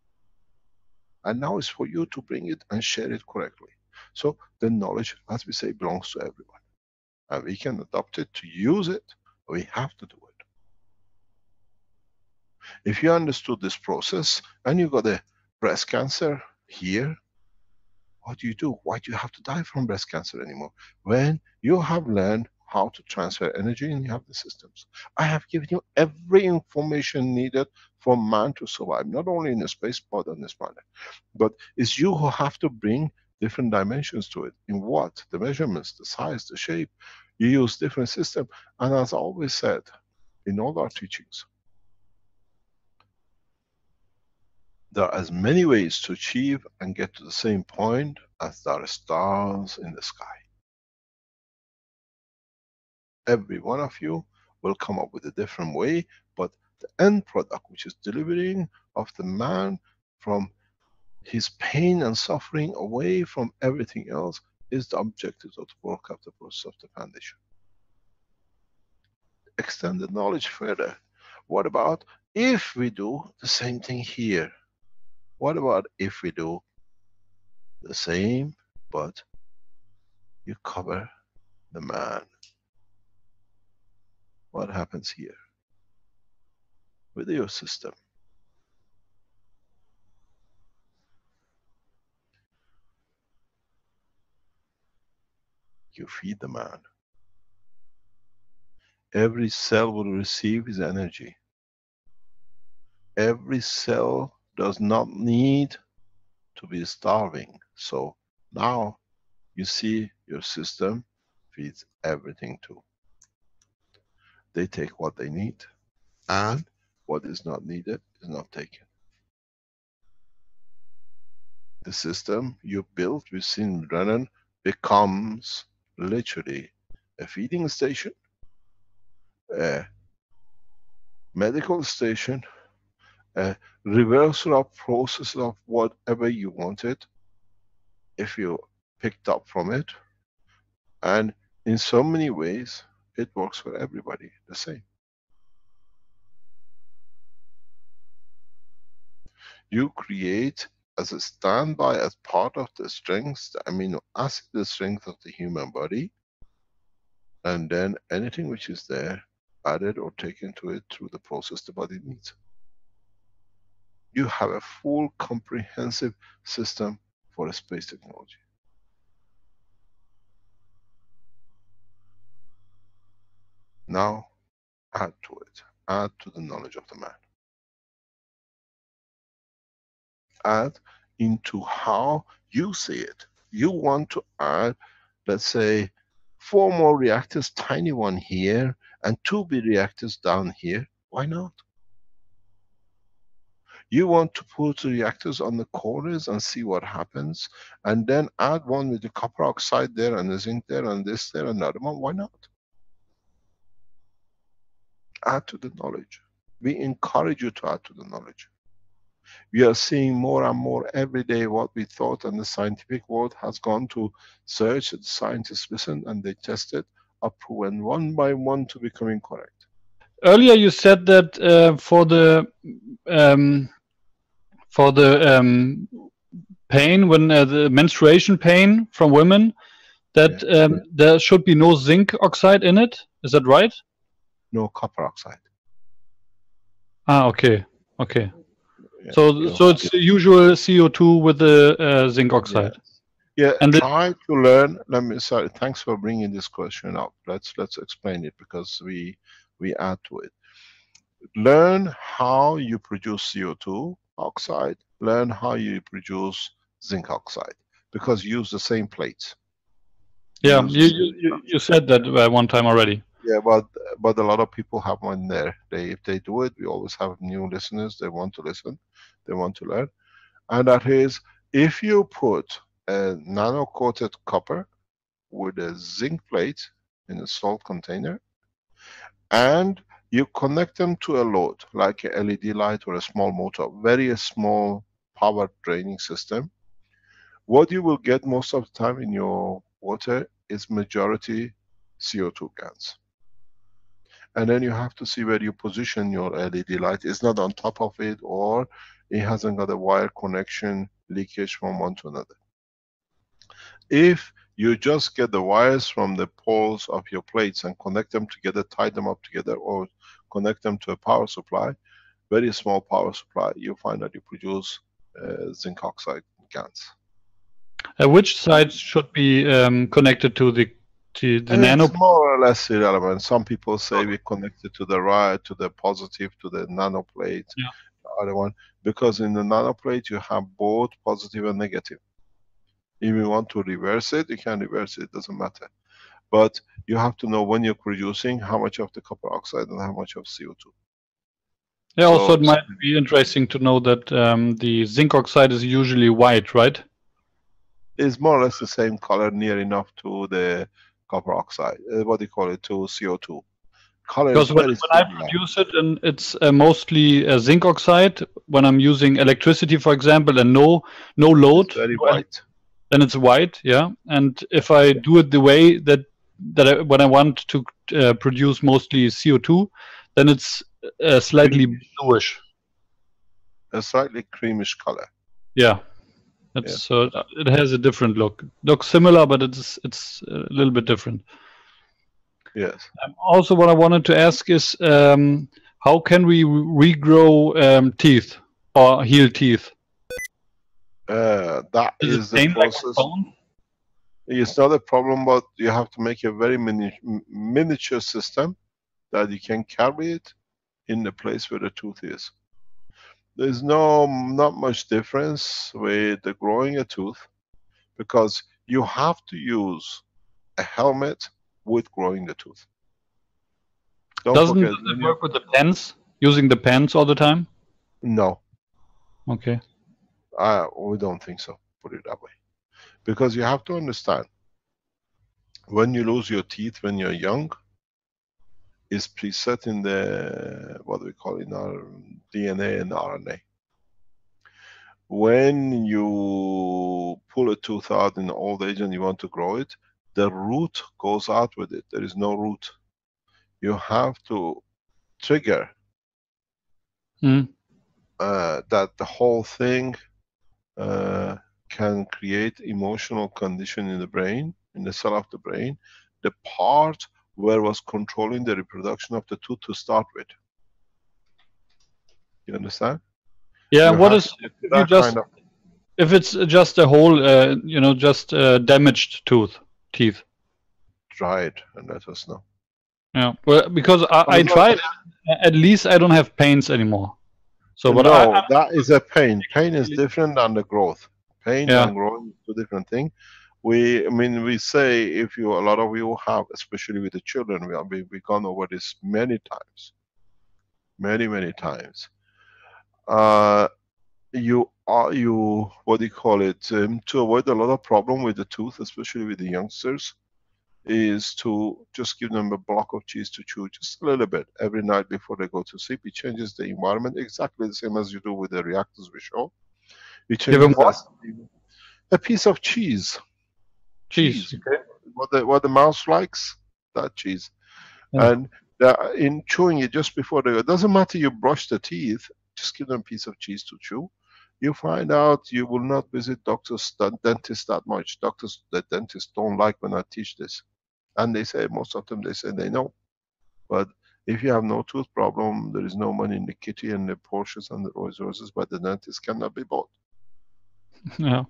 And now it's for you to bring it and share it correctly. So the knowledge, as we say, belongs to everyone. And we can adopt it to use it, but we have to do it. If you understood this process and you got a breast cancer here, what do? Why do you have to die from breast cancer anymore? When you have learned how to transfer energy and you have the systems. I have given you every information needed for man to survive, not only in the space but on this planet. But it's you who have to bring different dimensions to it. In what? The measurements, the size, the shape. You use different systems. And as I always said, in all our teachings, there are as many ways to achieve and get to the same point as there are stars in the sky. Every one of you will come up with a different way, but the end product, which is delivering of the man from his pain and suffering away from everything else, is the objective of the work of the process of the foundation. Extend the knowledge further. What about if we do the same thing here? What about if we do the same, but you cover the man? What happens here with your system? You feed the man. Every cell will receive his energy. Every cell does not need to be starving. So now you see your system feeds everything too. They take what they need, and what is not needed is not taken. The system you built within Renan becomes literally a feeding station, a medical station, a reversal of process of whatever you wanted, if you picked up from it, and in so many ways it works for everybody the same. You create as a standby, as part of the strengths, the amino acid, the strength of the human body, and then anything which is there added or taken to it through the process the body needs. You have a full comprehensive system for a space technology. Now add to it, add to the knowledge of the man. Add into how you see it. You want to add, let's say, 4 more reactors, tiny one here, and 2 big reactors down here. Why not? You want to put reactors on the corners and see what happens, and then add one with the copper oxide there, and the zinc there, and this there, and another one. Why not? Add to the knowledge. We encourage you to add to the knowledge. We are seeing more and more every day what we thought, and the scientific world has gone to search, the scientists listen and they test it, are proven one by one to becoming correct. Earlier you said that for the pain, when the menstruation pain from women, that there should be no zinc oxide in it. Is that right? No copper oxide. Ah, okay. Okay. Yeah, So it's the usual CO2 with the zinc oxide. Yeah, And try to learn. Sorry, thanks for bringing this question up. Let's explain it because we add to it. Learn how you produce CO2 oxide. Learn how you produce zinc oxide because you use the same plates. Yeah, you said that one time already. Yeah, but a lot of people have one there. If they do it, we always have new listeners. They want to listen. They want to learn. And that is, if you put a nano-coated copper with a zinc plate in a salt container, and you connect them to a load, like a LED light or a small motor, very small power draining system, what you will get most of the time in your water is majority CO2 gas. And then you have to see where you position your LED light. It's not on top of it, or it hasn't got a wire connection, leakage from one to another. If you just get the wires from the poles of your plates and connect them together, tie them up together, or connect them to a power supply, very small power supply, you find that you produce zinc oxide gas. Which sides should be connected to the nano? It's more or less irrelevant. Some people say we connect it to the right, to the positive, to the nano plate, the other one, because in the nano plate you have both positive and negative. If you want to reverse it, you can reverse it, it doesn't matter. But you have to know when you're producing how much of the copper oxide and how much of CO2. Yeah, also it might be interesting to know that the zinc oxide is usually white, right? It's more or less the same color, near enough to the copper oxide. What do you call it, to CO2. Color because when I produce it, and it's mostly zinc oxide, when I'm using electricity, for example, and no load, it's very white. Then it's white, yeah. And if I do it the way that when I want to produce mostly CO2, then it's slightly bluish. A slightly creamish color. Yeah, it's it has a different look. Looks similar, but it's a little bit different. Yes. Also, what I wanted to ask is, how can we regrow teeth or heal teeth? That is the process. It's not a problem, but you have to make a very miniature system that you can carry it in the place where the tooth is. There's not much difference with the growing a tooth, because you have to use a helmet with growing the tooth. Doesn't it work with the pens? Using the pens all the time? No. Okay. We don't think so, put it that way. Because you have to understand, when you lose your teeth when you're young, it's preset in the, what we call in our DNA and RNA. When you pull a tooth out in old age and you want to grow it, the root goes out with it. There is no root. You have to trigger that the whole thing can create emotional condition in the brain, in the cell of the brain, the part where was controlling the reproduction of the tooth to start with. You understand? Yeah. What is if it's just a whole, just damaged teeth? Try it and let us know. Yeah. Well, because I tried, at least I don't have pains anymore. So, but no, that is a pain. Pain is different than the growth. Pain and growing is two different things. We say, if a lot of you have, especially with the children, we've gone over this many times. Many times. What do you call it? To avoid a lot of problem with the tooth, especially with the youngsters, is to just give them a block of cheese to chew, just a little bit, every night before they go to sleep. It changes the environment, exactly the same as you do with the reactors we show. It changes a piece of cheese. Cheese. Okay. What the mouse likes, that cheese. Yeah. And in chewing it just before they go, it doesn't matter you brush the teeth, just give them a piece of cheese to chew. You find out you will not visit doctors, dentists that much. The dentists don't like when I teach this. And they say, most of them, they say they know. But If you have no tooth problem, there is no money in the kitty and the Porsches and the Rolls Royces, but the dentist cannot be bought. Yeah.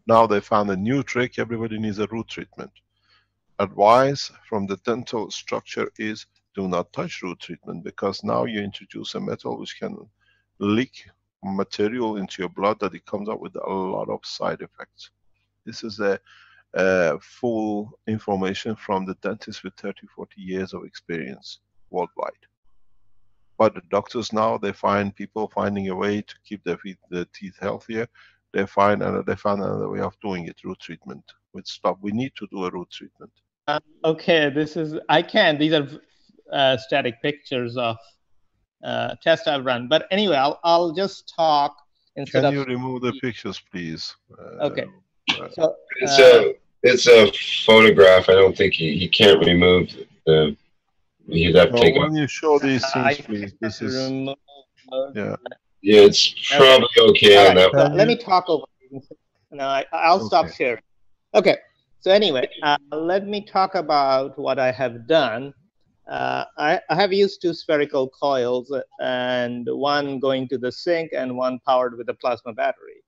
Now they found a new trick. Everybody needs a root treatment. Advice from the dental structure is do not touch root treatment, because now you introduce a metal which can leak material into your blood that it comes up with a lot of side effects. This is a full information from the dentist with 30, 40 years of experience worldwide. But the doctors now, they find people finding a way to keep their teeth healthier. They found another way of doing it, root treatment. With stop, we need to do a root treatment. Okay, these are static pictures of tests I've run. But anyway, I'll just talk instead Can of. you remove the pictures, please? Okay. So it's a photograph. I don't think he can't remove the. He'd have to take when you show these things, please. This is yeah. Yeah, it's probably okay on that. Let me talk over. No, I'll stop sharing. Okay. So anyway, let me talk about what I have done. I have used 2 spherical coils, and one going to the sink and one powered with a plasma battery.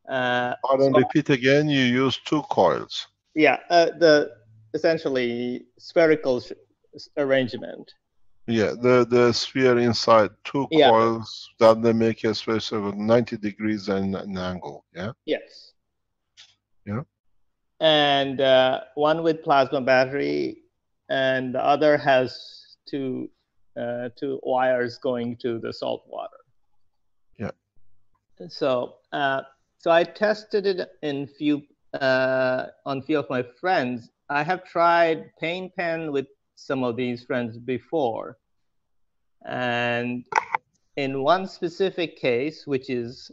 Repeat again, you use 2 coils. Yeah, the essentially spherical arrangement. Yeah, the sphere inside 2 coils that they make a space of 90 degrees and an angle. Yeah. Yes. Yeah. And one with plasma battery, and the other has two wires going to the salt water. Yeah. So so I tested it in on few of my friends. I have tried pain pen with some of these friends before, and in one specific case, which is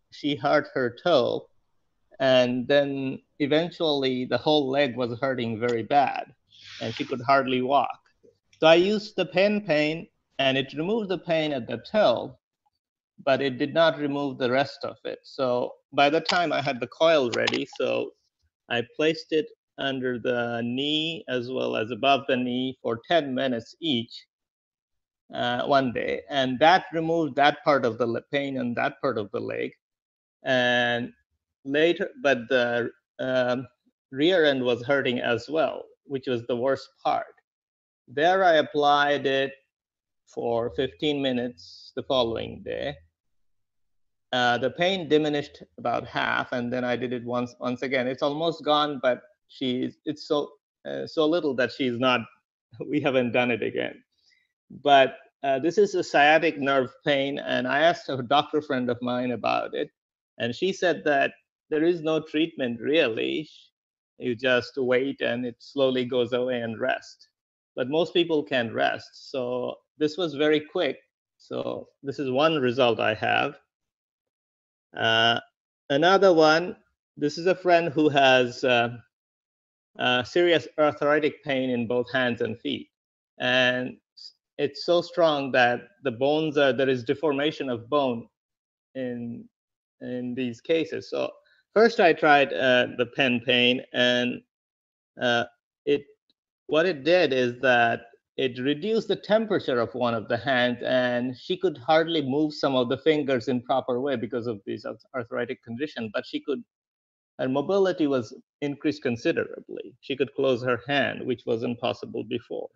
she hurt her toe, and then eventually the whole leg was hurting very bad, and she could hardly walk. So I used the pen pain, and it removed the pain at the toe, but it did not remove the rest of it. So by the time I had the coil ready, so I placed it under the knee as well as above the knee for 10 minutes each one day, and that removed that part of the pain and that part of the leg. And later, but the rear end was hurting as well, which was the worst part. There I applied it for 15 minutes the following day. The pain diminished about half, and then I did it once again. It's almost gone, but it's so little that she's not. We haven't done it again. But this is a sciatic nerve pain, and I asked a doctor friend of mine about it, and she said that there is no treatment really. You just wait, and it slowly goes away and rest. But most people can rest, so this was very quick. So this is one result I have. Another one, this is a friend who has serious arthritic pain in both hands and feet. And it's so strong that the bones there is deformation of bone in these cases. So first I tried the pen pain, and what it did is that it reduced the temperature of one of the hands, and she could hardly move some of the fingers in proper way because of this arthritic condition, but her mobility was increased considerably. She could close her hand, which wasn't possible before.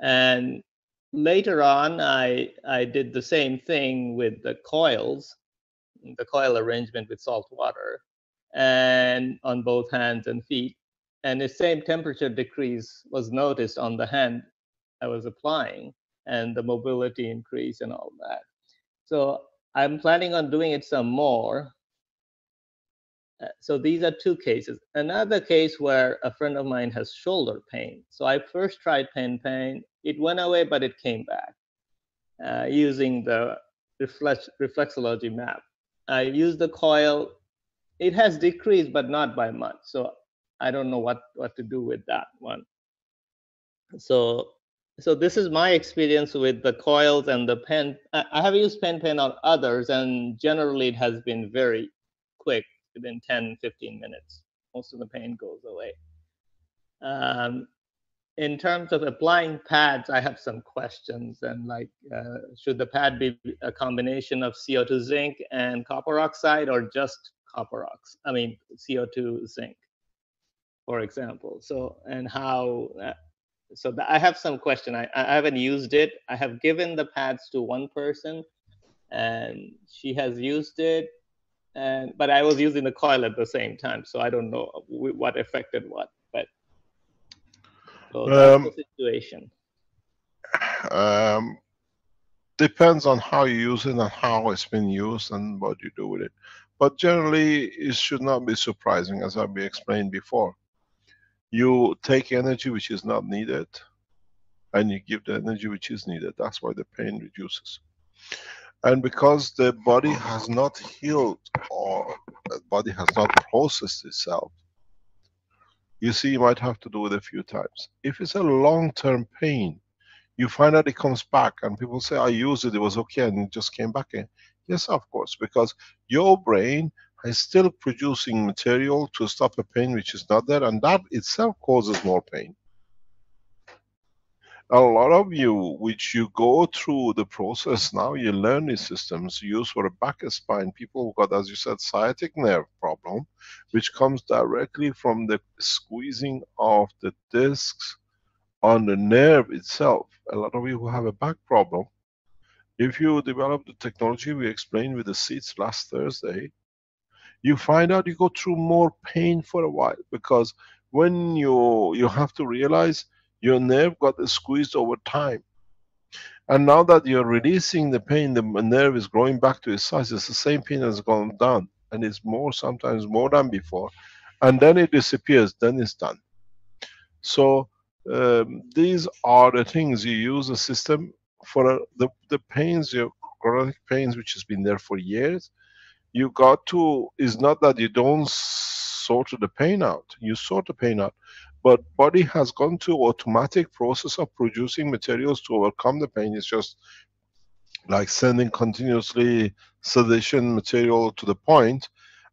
And later on, I did the same thing with the coils, the coil arrangement with salt water, and on both hands and feet. And the same temperature decrease was noticed on the hand I was applying, and the mobility increase and all that. So I'm planning on doing it some more. So these are 2 cases. Another case where a friend of mine has shoulder pain. So I first tried pen pain. It went away, but it came back using the reflexology map. I used the coil. It has decreased, but not by much. So I don't know what to do with that one. So this is my experience with the coils and the pen. I have used pen on others, and generally it has been very quick. Within 10-15 minutes, most of the pain goes away. in terms of applying pads, I have some questions. And like, should the pad be a combination of CO2 zinc and copper oxide, or just copper oxide? I mean, CO2 zinc, for example. So, and how? I have some question. I haven't used it. I have given the pads to one person, and she has used it. But I was using the coil at the same time, so I don't know what affected what. But so that's the situation. Depends on how you use it and how it's been used and what you do with it. But generally, it should not be surprising, as I've explained before. You take energy which is not needed, and you give the energy which is needed. That's why the pain reduces. And because the body has not healed, or the body has not processed itself, you see, you might have to do it a few times. If it's a long-term pain, you find out it comes back, and people say, I used it, it was okay, and it just came back in. Yes, of course, because your brain is still producing material to stop a pain which is not there, and that itself causes more pain. A lot of you, which you go through the process now, you learn these systems used for a back spine. People who got, as you said, sciatic nerve problem, which comes directly from the squeezing of the discs on the nerve itself. A lot of you who have a back problem, if you develop the technology we explained with the seats last Thursday, you find out you go through more pain for a while, because when you have to realize your nerve got squeezed over time. And now that you're releasing the pain, the nerve is growing back to its size. It's the same pain that's gone down, and it's more, sometimes more than before. And then it disappears, then it's done. So these are the things. You use a system for the pains, your chronic pains, which has been there for years. You got to, is not that you don't sort the pain out. You sort the pain out. But body has gone to automatic process of producing materials to overcome the pain. It's just like sending continuously sedation material to the point.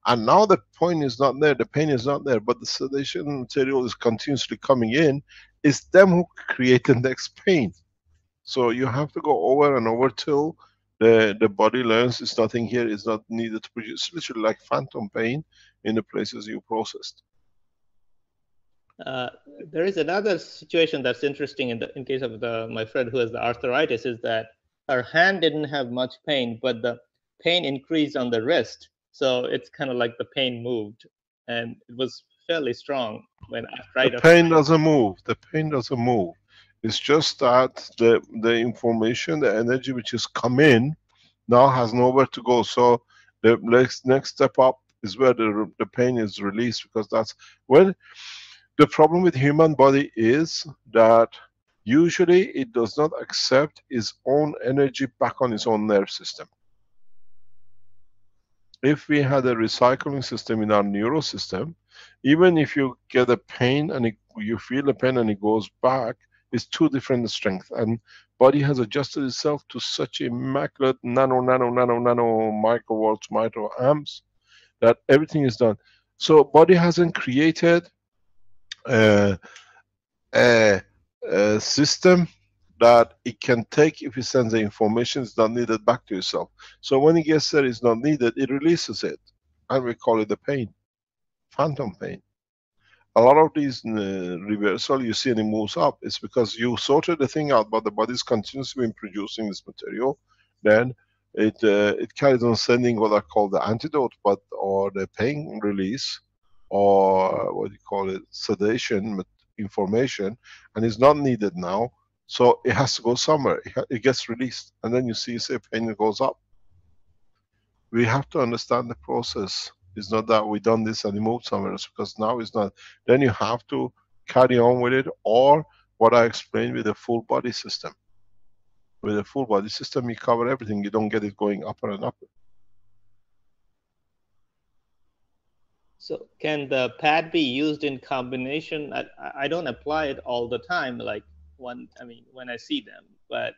And now the point is not there, the pain is not there, but the sedation material is continuously coming in. It's them who create the next pain. So you have to go over and over till the body learns it's nothing here, it's not needed to produce. It's literally like phantom pain in the places you processed. There is another situation that's interesting in case of my friend who has the arthritis, is that her hand didn't have much pain, but the pain increased on the wrist. So it's kind of like the pain moved, and it was fairly strong when I tried. The pain doesn't move. The pain doesn't move. It's just that the information, the energy which is come in, now has nowhere to go. So the next step up is where the pain is released, because that's when. The problem with human body is that usually it does not accept its own energy back on its own nerve system. If we had a recycling system in our neural system, even if you get a pain and you feel the pain and it goes back, it's two different strengths. And body has adjusted itself to such immaculate nano microvolts, microamps, that everything is done. So body hasn't created a system that it can take. If it sends the information, it's not needed, back to itself. So when it gets there, it's not needed, it releases it, and we call it the pain, phantom pain. A lot of these reversal you see and it moves up, it's because you sorted the thing out, but the body's continuously been producing this material. Then it carries on sending what I call the antidote, or the pain release, or what do you call it, sedation information, and it's not needed now, so it has to go somewhere. It gets released, and then you see, say, pain goes up. We have to understand the process. It's not that we done this and it moved somewhere else, because now it's not. Then you have to carry on with it, or what I explained with the full body system. With a full body system, you cover everything. You don't get it going up and up. So can the pad be used in combination? I don't apply it all the time, like when I see them, but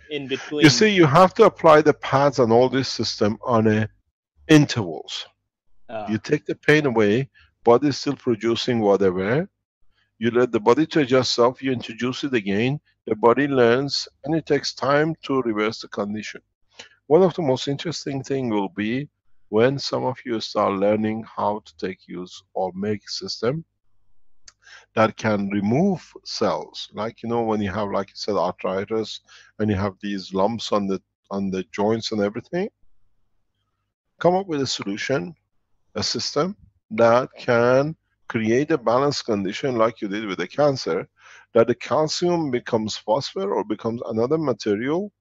in between. You see, you have to apply the pads and all this system on intervals. You take the pain away, body is still producing whatever. You let the body to adjust itself, you introduce it again, the body learns, and it takes time to reverse the condition. One of the most interesting thing will be when some of you start learning how to take use or make system that can remove cells. Like, you know, when you have, like you said, arthritis, and you have these lumps on the joints and everything, come up with a solution, a system that can create a balanced condition like you did with the cancer, that the calcium becomes phosphor or becomes another material,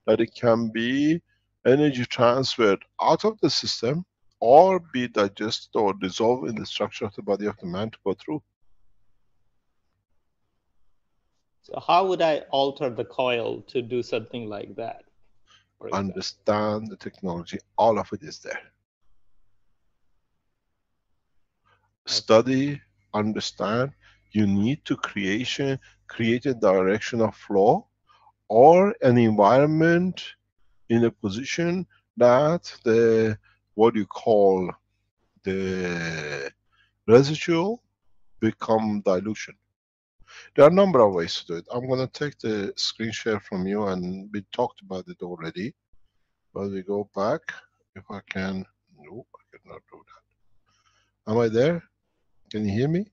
that it can be energy transferred out of the system or be digested or dissolved in the structure of the body of the man to go through. So how would I alter the coil to do something like that? For example? Understand the technology, all of it is there. Study, understand. You need to create a direction of flow or an environment in a position that the, what you call the residual become dilution. There are a number of ways to do it. I'm going to take the screen share from you, and we talked about it already. But we go back, if I can. No, I cannot do that. Am I there? Can you hear me?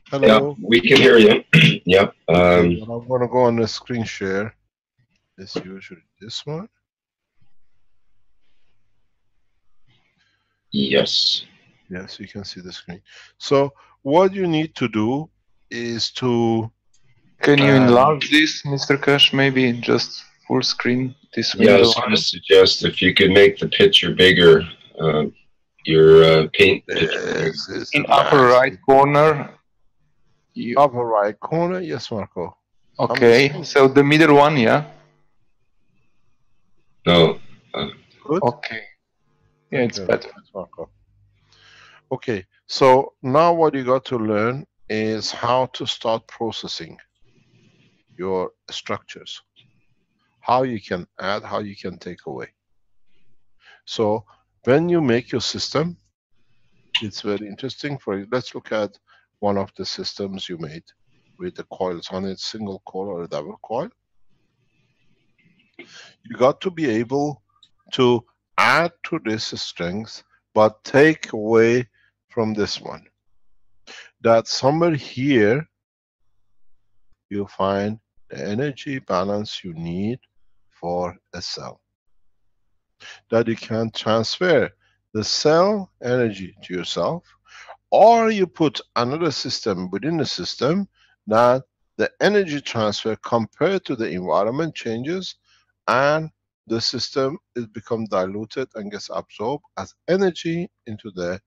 Hello? Yeah, we can hear you. Yep. Okay, well, I'm going to go on the screen share. It's usually this one. Yes. Yes, you can see the screen. So what you need to do is to... Can you enlarge this, Mr. Cash? Maybe just full screen this Yeah, I window. was going to suggest if you could make the picture bigger, your paint picture bigger. This is In the upper right corner. Upper right corner, yes, Marco. Okay, so the middle one, yeah? No. Good. Okay. Yeah, it's better. Marco. Okay, so now what you got to learn is how to start processing your structures. How you can add, how you can take away. So when you make your system, it's very interesting. Let's look at one of the systems you made with the coils on it, single coil or a double coil. You got to be able to add to this strength, but take away from this one. That somewhere here you find the energy balance you need for a cell. That you can transfer the cell energy to yourself, or you put another system within the system that the energy transfer compared to the environment changes, and the system is become diluted and gets absorbed as energy into the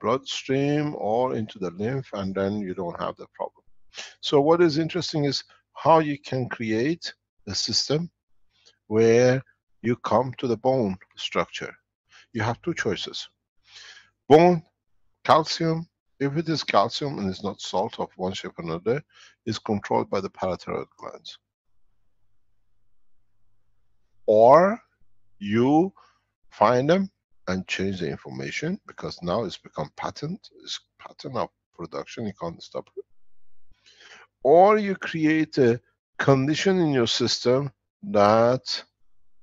bloodstream or into the lymph, and then you don't have the problem. So what is interesting is how you can create a system where you come to the bone structure. You have two choices. Bone, calcium. If it is calcium and it's not salt of one shape or another, is controlled by the parathyroid glands. Or you find them and change the information, because now it's become patent. It's pattern of production, you can't stop it. Or you create a condition in your system that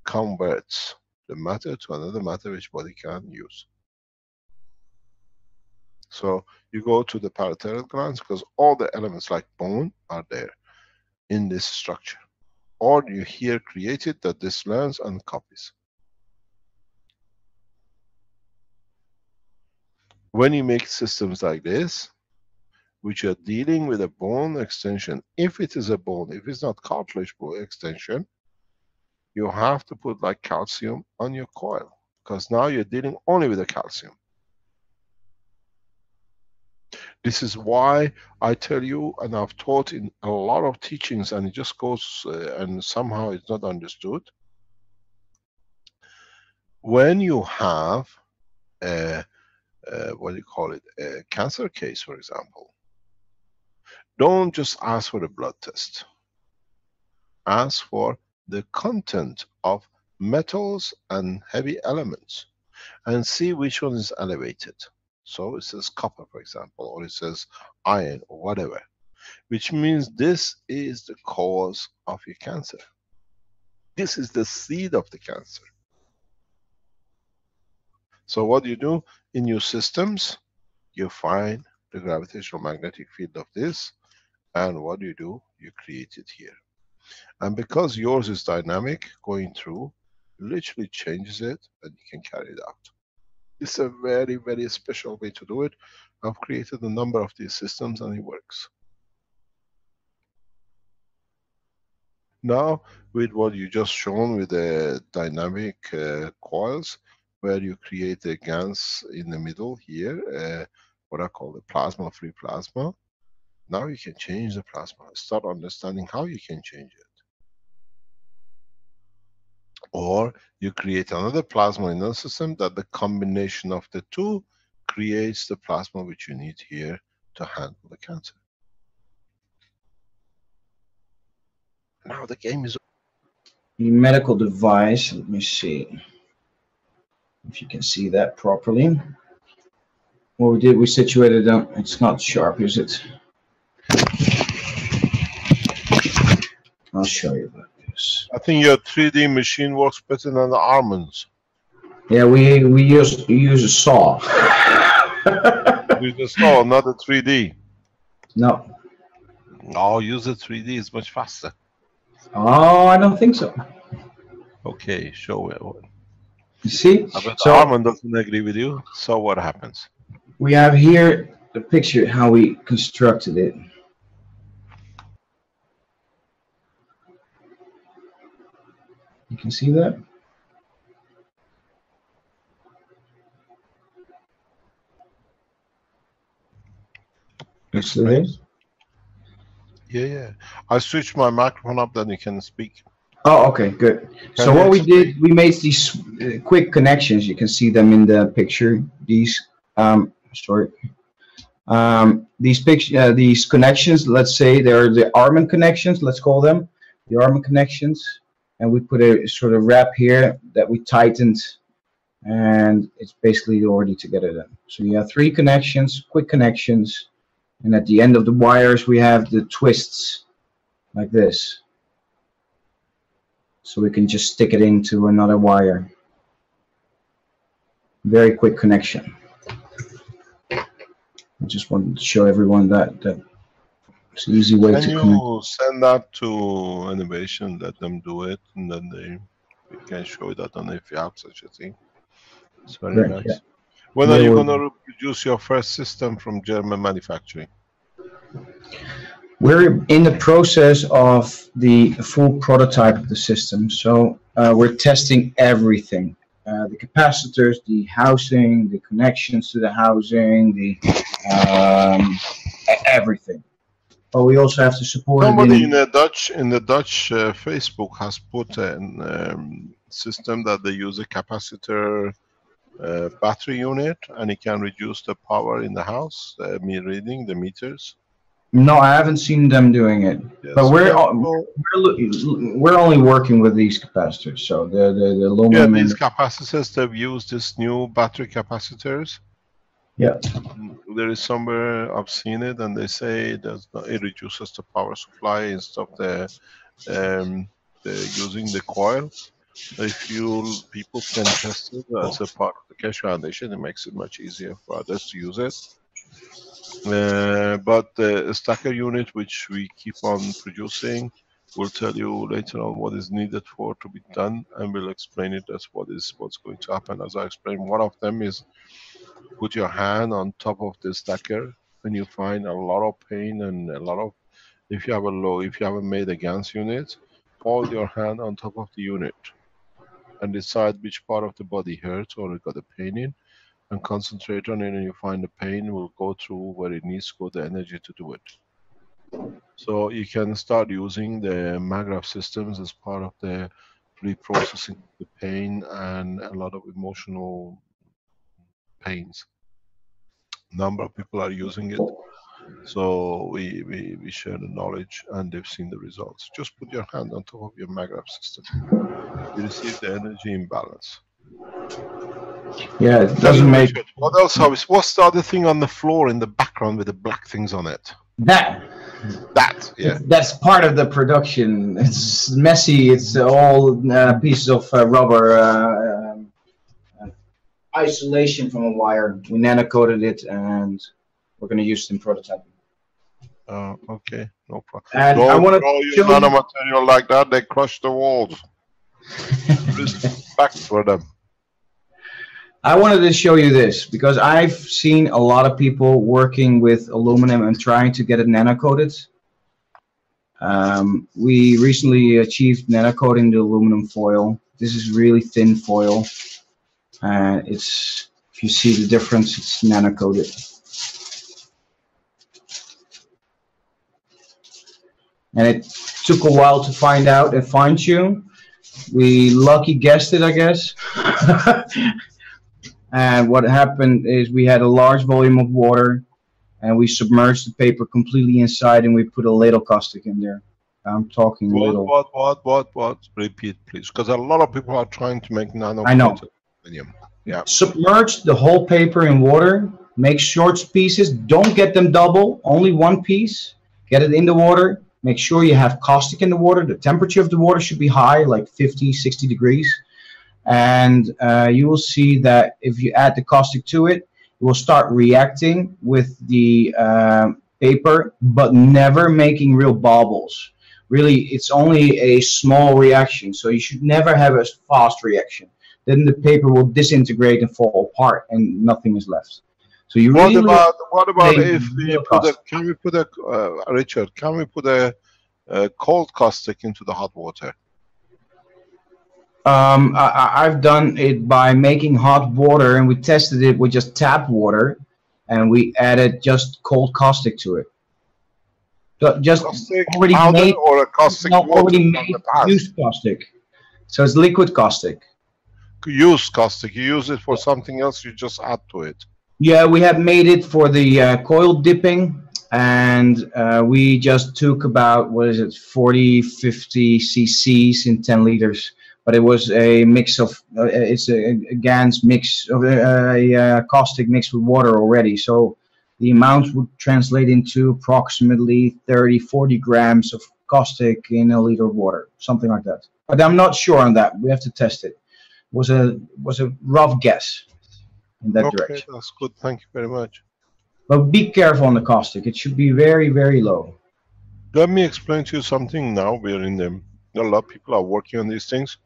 converts the matter to another matter which body can use. So you go to the parathyroid glands because all the elements like bone are there in this structure. Or you here create it that this learns and copies. When you make systems like this, which are dealing with a bone extension, if it is a bone, if it's not cartilage bone extension, you have to put like calcium on your coil, because now you're dealing only with the calcium. This is why I tell you, and I've taught in a lot of teachings, and it just goes and somehow it's not understood. When you have a, what do you call it, a cancer case, for example, don't just ask for a blood test. Ask for the content of metals and heavy elements and see which one is elevated. So it says copper, for example, or it says iron or whatever, which means this is the cause of your cancer. This is the seed of the cancer. So what do you do in your systems? You find the gravitational magnetic field of this, and what do? You create it here. And because yours is dynamic, going through, literally changes it, and you can carry it out. It's a very, very special way to do it. I've created a number of these systems and it works. Now, with what you just shown with the dynamic coils, where you create a GANs in the middle here, what I call the plasma, free plasma. Now you can change the plasma. Start understanding how you can change it. Or you create another plasma in the system that the combination of the two creates the plasma which you need here to handle the cancer. Now the game is... The medical device, let me see if you can see that properly. What we did, we situated them. It's not sharp, is it? I'll show you about this. I think your 3D machine works better than the almonds. Yeah, we use a saw. Use the saw, not the 3D. No. Oh, use the 3D, it's much faster. Oh, I don't think so. Okay, show it. You see? I bet So the almond doesn't agree with you. So what happens? we have here the picture how we constructed it. You can see that? You see this? Yeah. I switched my microphone up, then you can speak. Oh, okay, good. So what we did, we made these quick connections. You can see them in the picture. These, these connections. Let's say they're the Armin connections. Let's call them the Armin connections. And we put a sort of wrap here that we tightened, and it's basically already together then. So you have 3 connections, quick connections, and at the end of the wires we have the twists like this. So we can just stick it into another wire. Very quick connection. I just wanted to show everyone that it's an easy way to connect. Can you send that to Innovation, let them do it, and then we can show that on if you have such a thing. It's very nice. Yeah. When are you going to produce your first system from German manufacturing? We're in the process of the full prototype of the system. So we're testing everything. The capacitors, the housing, the connections to the housing, the everything. But we also have to support. Somebody in the Dutch Facebook has put a system that they use a capacitor battery unit, and it can reduce the power in the house. Reading the meters. No, I haven't seen them doing it. Yes, but we're only working with these capacitors. So the aluminum. Yeah, these capacitors, they've used this new battery capacitors. Yeah. There is somewhere I've seen it, and they say that it reduces the power supply instead of the using the coil. If people can test it as a part of the Keshe Foundation, it makes it much easier for others to use it. But the stacker unit, which we keep on producing, will tell you later on what is needed for to be done, and we'll explain it as what's going to happen. As I explained, one of them is put your hand on top of the stacker when you find a lot of pain and a lot of, if you haven't made a GANs unit, hold your hand on top of the unit and decide which part of the body hurts or you got a pain in, and concentrate on it, and you find the pain will go through where it needs to go, the energy to do it. So you can start using the MAGRAPH systems as part of the reprocessing the pain and a lot of emotional pains. Number of people are using it, so we share the knowledge, and they've seen the results. Just put your hand on top of your MAGRAPH system. You receive the energy imbalance. Yeah, it doesn't make Richard, what else have we, what's the other thing on the floor in the background with the black things on it? that. That, yeah. That's part of the production. It's messy. It's all pieces of rubber isolation from a wire. We nano coated it, and we're going to use it in prototyping. Okay, no problem. And Don't I want throw to your show you. nanomaterial like that, they crush the walls. Respect for them. I wanted to show you this because I've seen a lot of people working with aluminum and trying to get it nano coated. We recently achieved nano coating the aluminum foil. This is really thin foil, and it's, if you see the difference, it's nano coated. And it took a while to find out and fine tune. We lucky guessed it, I guess. And what happened is we had a large volume of water, and we submerged the paper completely inside, and we put a ladle caustic in there. I'm talking little. What? Repeat, please, because a lot of people are trying to make nano. I know. Aluminum. Yeah. Submerge the whole paper in water. Make short pieces. Don't get them double. Only one piece. Get it in the water. Make sure you have caustic in the water. The temperature of the water should be high, like 50, 60 degrees. And you will see that if you add the caustic to it, it will start reacting with the paper, but never making real bubbles. Really, it's only a small reaction, so you should never have a fast reaction. Then the paper will disintegrate and fall apart, and nothing is left. So you What really about if we put a, can we put a, Richard, can we put a cold caustic into the hot water? I've done it by making hot water, and we tested it with just tap water, and we added just cold caustic to it. So just Caustic already powder made, or a caustic no, water already from made the past? used caustic. So it's liquid caustic. Use caustic. You use it for something else. You just add to it. Yeah, we have made it for the coil dipping, and we just took about, what is it, 40, 50 cc's in 10 liters. But it was a mix of, it's a GAN's mix of a caustic mixed with water already. So the amount would translate into approximately 30, 40 grams of caustic in a liter of water, something like that. But I'm not sure on that. We have to test it. Was a rough guess in that direction. That's good. Thank you very much. But be careful on the caustic. It should be very, very low. Let me explain to you something now. We're in them. A lot of people are working on these things.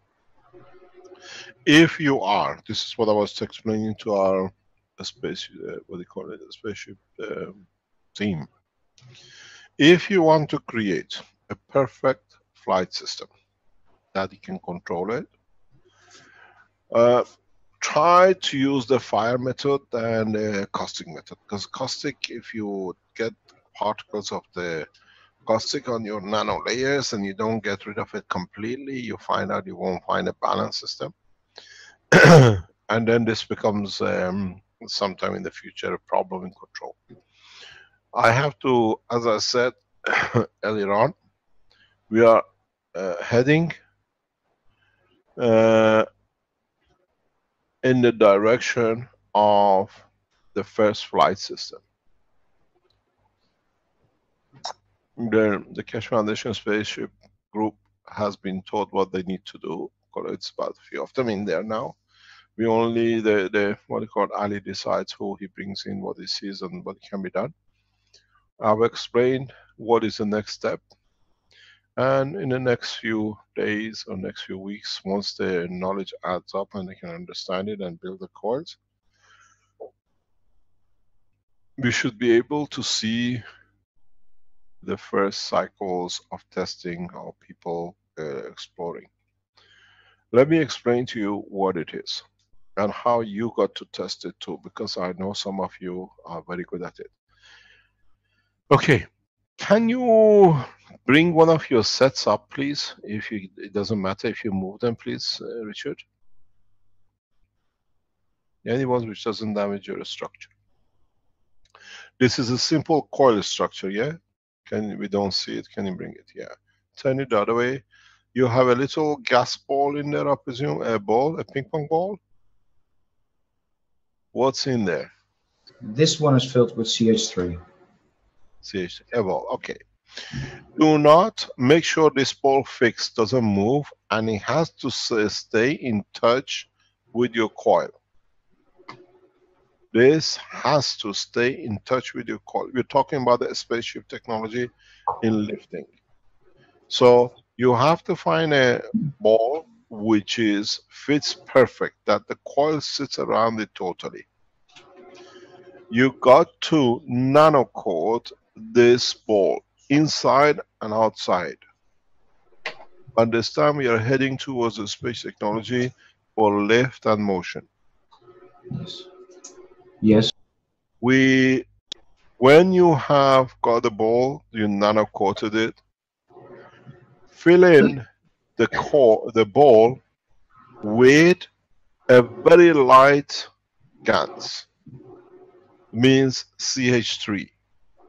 If you are, this is what I was explaining to our space, what do you call it, a spaceship team. If you want to create a perfect flight system that you can control it, try to use the fire method and the caustic method, because caustic, if you get particles of the caustic on your nano layers and you don't get rid of it completely, you find out you won't find a balance system. And then this becomes sometime in the future a problem in control. I have to, as I said earlier on, we are heading in the direction of the first flight system. The Keshe Foundation Spaceship Group has been told what they need to do. It's about a few of them in there now. We only, what you call, Ali decides who he brings in, what he sees and what can be done. I've explained what is the next step. And in the next few days or next few weeks, once the knowledge adds up and they can understand it and build the coils, we should be able to see the first cycles of testing of people exploring. Let me explain to you what it is and how you got to test it too, because I know some of you are very good at it. Okay, can you bring one of your sets up, please? If you, it doesn't matter if you move them, please, Richard. Any one which doesn't damage your structure. This is a simple coil structure, yeah? We don't see it, can you bring it? Yeah. Turn it the other way. You have a little gas ball in there, I presume, a ball, a ping pong ball. What's in there? This one is filled with CH3. CH3. Well, okay. Do not make sure this ball fixed doesn't move, and it has to stay in touch with your coil. This has to stay in touch with your coil. We're talking about the spaceship technology in lifting. So you have to find a ball which fits perfect, that the coil sits around it totally. You got to nano coat this ball inside and outside. Understand we are heading towards the space technology for lift and motion. Yes. Yes. When you have got the ball, you nano coated it, fill in the ball with a very light GaNs, means CH3.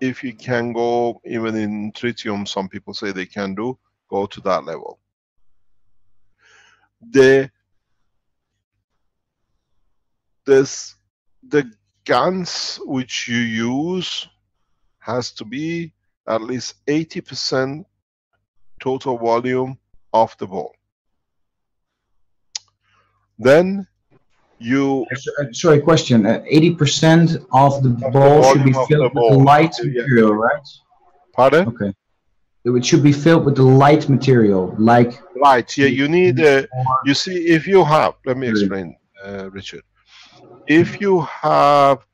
If you can go even in tritium, some people say they can do, go to that level. The GaNs which you use has to be at least 80% total volume of the ball. Then you... Sorry, question. 80% of the ball should be filled with the light material, right? Pardon? Okay. It should be filled with the light material, like... Light, yeah, you need a... You see, if you have... Let me explain, Richard. If you have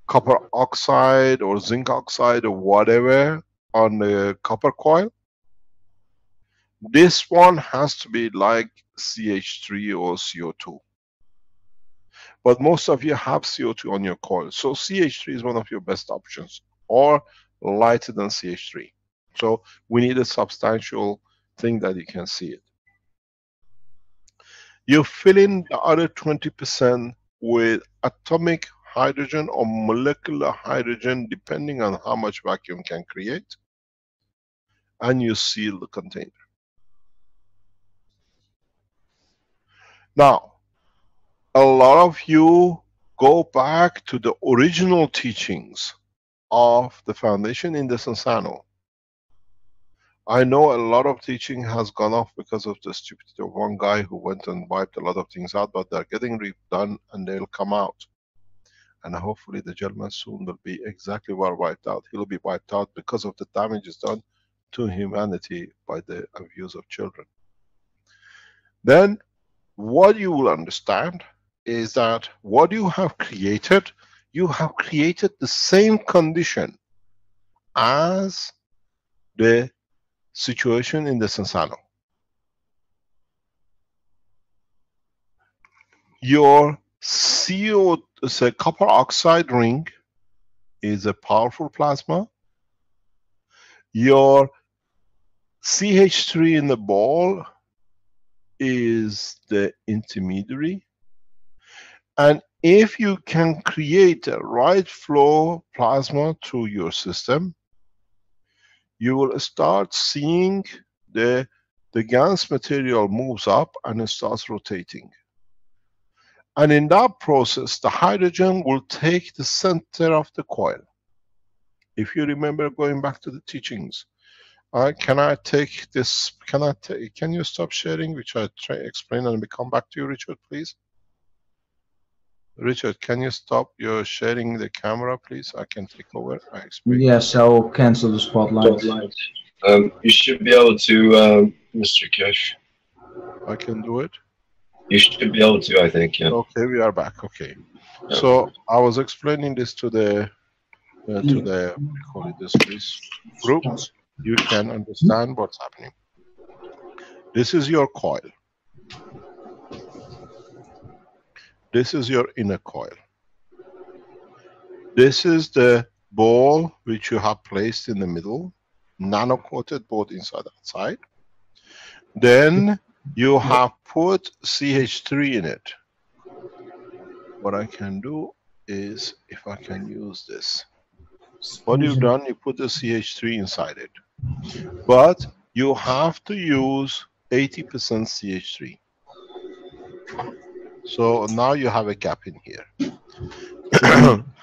copper oxide or zinc oxide or whatever on the copper coil, this one has to be like CH3 or CO2. But most of you have CO2 on your coil, so CH3 is one of your best options, or lighter than CH3. So we need a substantial thing that you can see it. You fill in the other 20% with atomic hydrogen or molecular hydrogen, depending on how much vacuum can create, and you seal the container. Now, a lot of you go back to the original teachings of the foundation in the Sensano. I know a lot of teaching has gone off because of the stupidity of one guy who went and wiped a lot of things out, but they're getting redone and they'll come out. And hopefully the gentleman soon will be exactly well wiped out. He'll be wiped out because of the damages done to humanity by the abuse of children. Then what you will understand is that what you have created the same condition as the situation in the Sensano. Your copper oxide ring is a powerful plasma. Your CH3 in the ball is the intermediary. And if you can create a right flow plasma through your system, you will start seeing the GaNs material moves up and it starts rotating. And in that process, the hydrogen will take the center of the coil. If you remember going back to the teachings, can I take this? Can you stop sharing, which I try explain, and we come back to you, Richard, please? Richard, can you stop your sharing the camera, please? I can take over. I explain. Yes, I'll cancel the spotlight. You should be able to, Mr. Kesh. I can do it. You should be able to, I think, yeah. Okay, we are back. Okay. So I was explaining this to the what do you call it, this group. You can understand what's happening. This is your coil. This is your inner coil. This is the ball which you have placed in the middle, nano coated both inside and outside. Then you have put CH3 in it. What I can do is, if I can use this, what you've done, you put the CH3 inside it. But you have to use 80% CH3. So now you have a gap in here.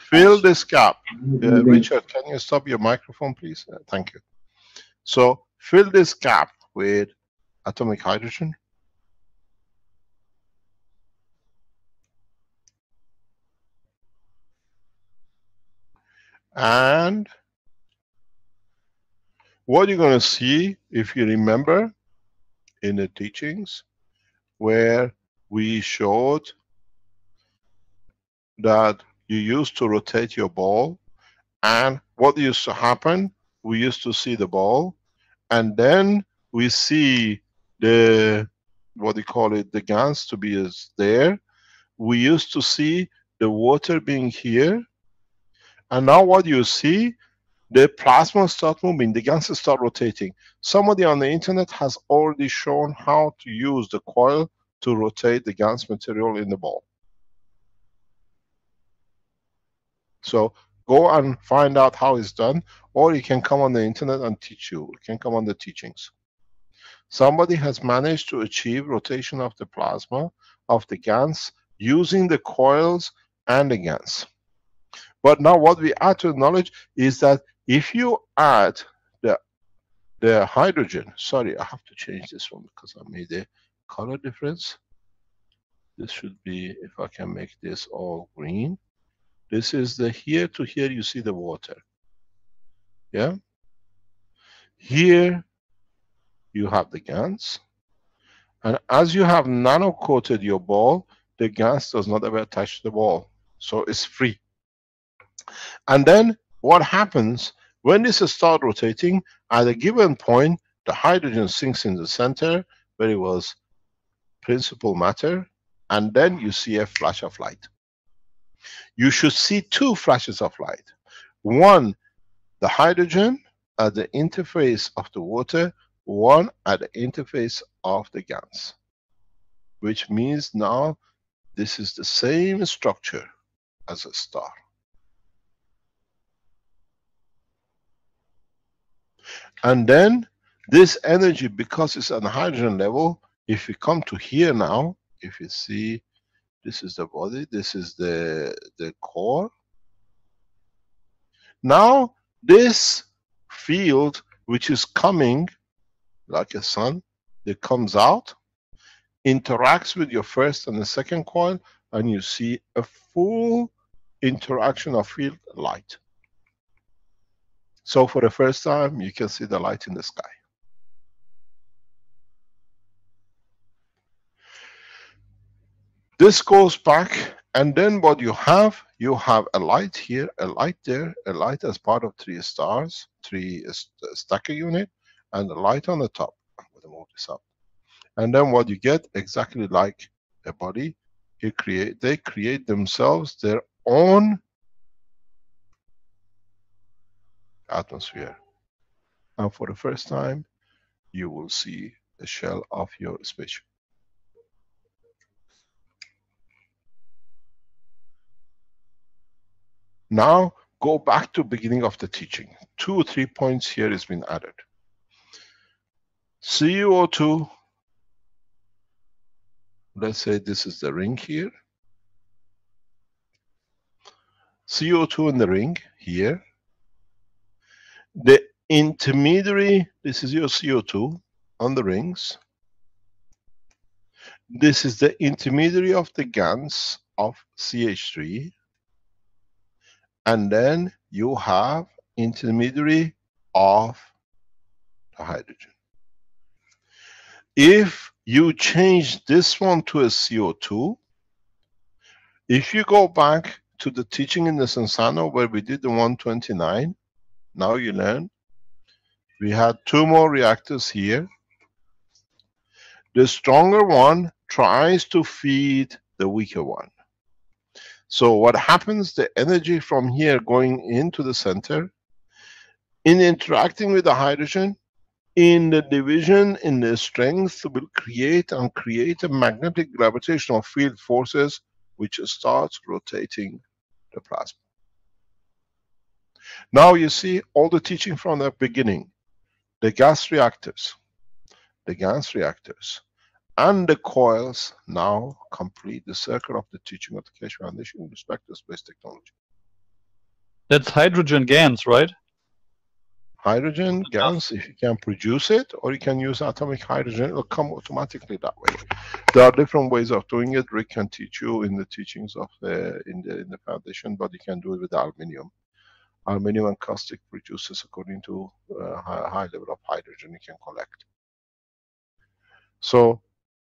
Fill this gap. Richard, can you stop your microphone, please? Thank you. So fill this gap with atomic hydrogen. And what you're going to see, if you remember, in the teachings, where we showed that you used to rotate your ball, and what used to happen, we used to see the ball, and then we see the, what do you call it, the GANs to be as there. We used to see the water being here, and now what you see, the plasma start moving, the GANs start rotating. Somebody on the internet has already shown how to use the coil to rotate the GANs material in the ball. So go and find out how it's done, or you can come on the internet and teach you. You can come on the teachings. Somebody has managed to achieve rotation of the plasma, of the GANs, using the coils and the GANs. But now what we add to the knowledge is that if you add the hydrogen, sorry, I have to change this one because I made a color difference. This should be, if I can make this all green. This is the, here to here you see the water. Yeah? Here you have the GANs. And as you have nano coated your ball, the GANs does not ever touch the ball. So it's free. And then what happens when this starts rotating, at a given point, the hydrogen sinks in the center where it was principal matter, and then you see a flash of light. You should see two flashes of light. One, the hydrogen at the interface of the water, one at the interface of the GANs. Which means now this is the same structure as a star. And then this energy, because it's on the hydrogen level, if we come to here now, if you see, this is the body, this is the core. Now this field, which is coming like a sun, that comes out, interacts with your first and the second coil, and you see a full interaction of field light. So for the first time, you can see the light in the sky. This goes back, and then what you have a light here, a light there, a light as part of 3 stars, 3 stacker unit, and a light on the top. I'm going to move this up. And then what you get, exactly like a body, they create themselves their own atmosphere. And for the first time, you will see the shell of your spaceship. Now, go back to beginning of the teaching. 2 or 3 points here has been added. CO2, let's say this is the ring here. CO2 in the ring here. The intermediary, this is your CO2 on the rings. This is the intermediary of the GANs of CH3. And then you have intermediary of the hydrogen. If you change this one to a CO2, if you go back to the teaching in the Sensano where we did the 129, now you learn, we had 2 more reactors here. The stronger one tries to feed the weaker one. So what happens, the energy from here going into the center, in interacting with the hydrogen, in the division, in the strength, will create a magnetic gravitational field forces which starts rotating the plasma. Now you see all the teaching from the beginning. The gas reactors, and the coils now complete the circle of the teaching of the Keshe Foundation in respect to space technology. That's hydrogen GaNs, right? Hydrogen GaNs, if you can produce it, or you can use atomic hydrogen, it will come automatically that way. There are different ways of doing it. Rick can teach you in the teachings of in the foundation, but you can do it with aluminium. Aluminium and caustic produces according to high level of hydrogen you can collect. So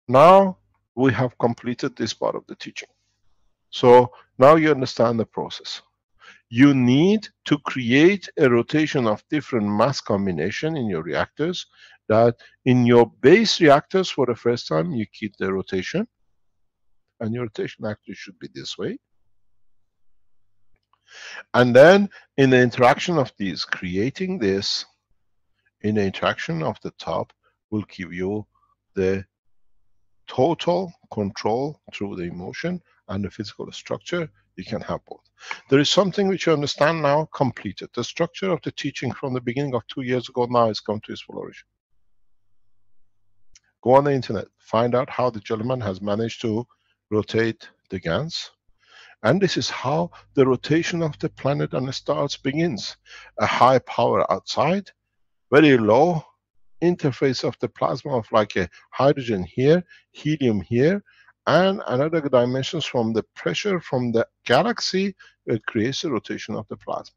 now we have completed this part of the teaching. So now you understand the process. You need to create a rotation of different mass combination in your reactors, that in your base reactors for the first time you keep the rotation, and your rotation actually should be this way. And then in the interaction of these, creating this, in the interaction of the top will give you the total control through the emotion and the physical structure. You can have both. There is something which you understand now completed. The structure of the teaching from the beginning of 2 years ago now has come to its flourish. Go on the internet, find out how the gentleman has managed to rotate the GaNs. And this is how the rotation of the planet and the stars begins. A high power outside, very low interface of the plasma of like a hydrogen here, helium here, and another dimensions from the pressure from the galaxy. It creates the rotation of the plasma.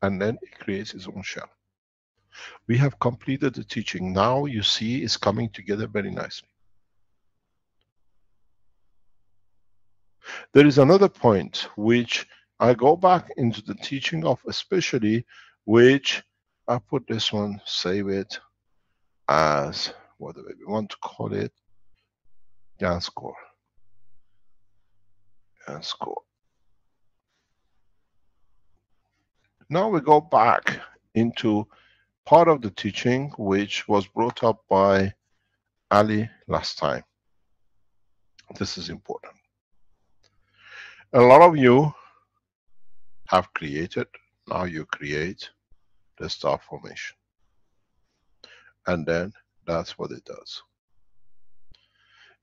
And then it creates its own shell. We have completed the teaching. Now you see it's coming together very nicely. There is another point which I go back into the teaching of, especially which I put this one, save it as whatever we want to call it, GaN score. GaN score. Now we go back into part of the teaching which was brought up by Ali last time. This is important. A lot of you have created, now you create the star formation. And then that's what it does.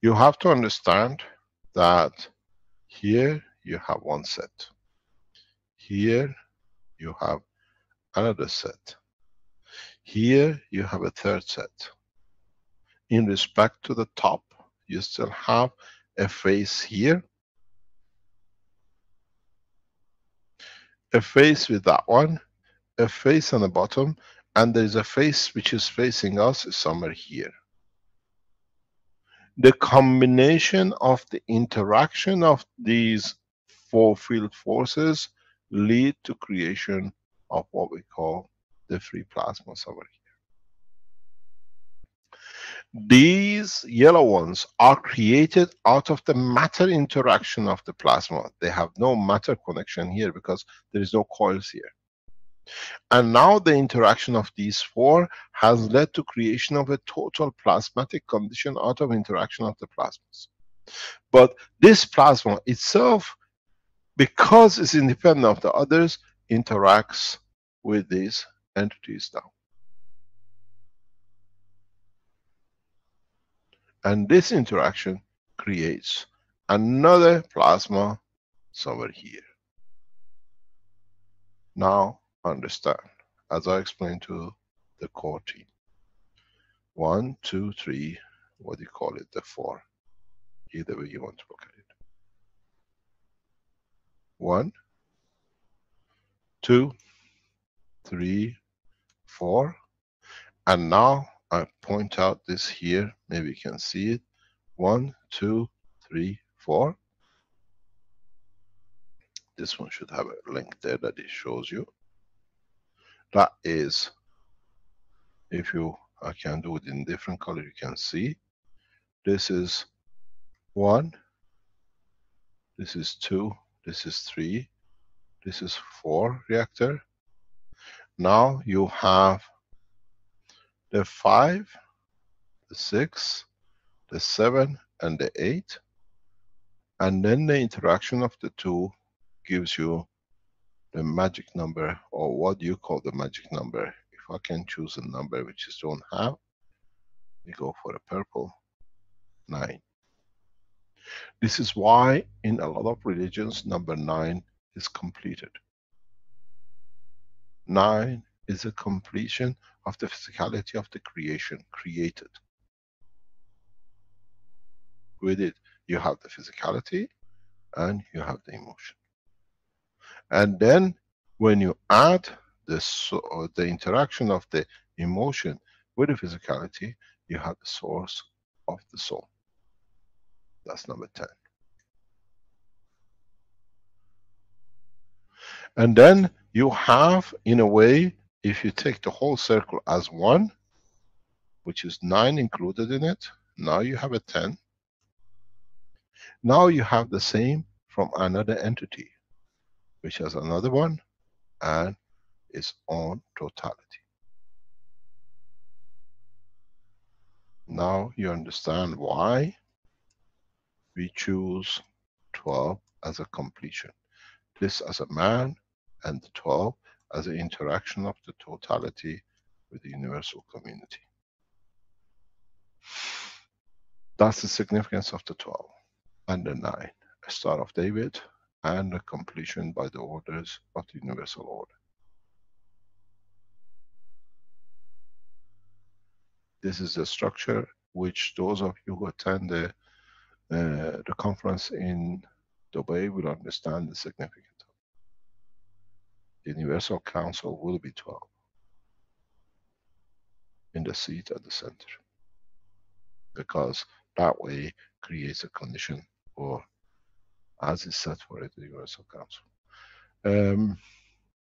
You have to understand that here you have one set. Here you have another set. Here you have a third set. In respect to the top, you still have a face here, a face with that one, a face on the bottom, and there is a face which is facing us somewhere here. The combination of the interaction of these four field forces lead to creation of what we call the free plasmas over here. These yellow ones are created out of the matter interaction of the plasma. They have no matter connection here because there is no coils here. And now the interaction of these four has led to creation of a total plasmatic condition out of interaction of the plasmas. But this plasma itself, because it's independent of the others, interacts with these entities now. And this interaction creates another plasma somewhere here. Now understand, as I explained to the core team. 1, 2, 3, what do you call it? The 4. Either way you want to look at it. 1, 2, 3, 4. And now I point out this here, maybe you can see it. 1, 2, 3, 4. This one should have a link there that it shows you. That is, if you, I can do it in different color, you can see. This is 1, this is 2, this is 3, this is 4 reactor. Now you have the 5, the 6, the 7, and the 8. And then the interaction of the two gives you the magic number, or what you call the magic number. If I can choose a number which you don't have, We go for a purple, 9. This is why in a lot of religions, number 9 is completed. 9 is a completion of the physicality of the creation, created. With it, you have the physicality and you have the emotion. And then when you add the interaction of the emotion with the physicality, you have the source of the soul. That's number 10. And then you have, in a way, if you take the whole circle as 1, which is 9 included in it, now you have a 10. Now you have the same from another entity, which has another 1 and its own totality. Now you understand why we choose 12 as a completion. This as a man, and the 12 as an interaction of the totality with the universal community. That's the significance of the 12 and the 9. A Star of David and a completion by the orders of the universal order. This is the structure which those of you who attend the conference in Dubai will understand the significance. The Universal Council will be 12 in the seat at the center, because that way creates a condition for, as is set for it, the Universal Council.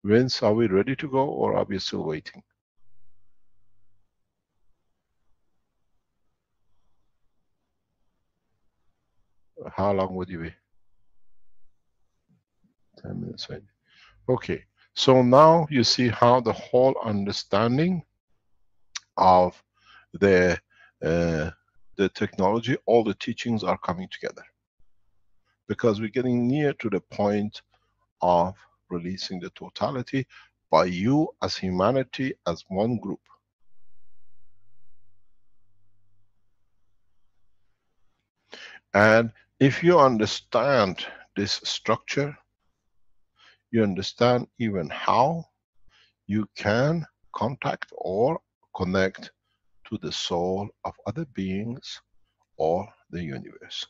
Vince, are we ready to go or are we still waiting? How long would you be? 10 minutes waiting. Okay, so now you see how the whole understanding of the technology, all the teachings are coming together. Because we're getting near to the point of releasing the totality by you as humanity, as one group. And if you understand this structure, you understand even how you can contact or connect to the soul of other beings or the universe.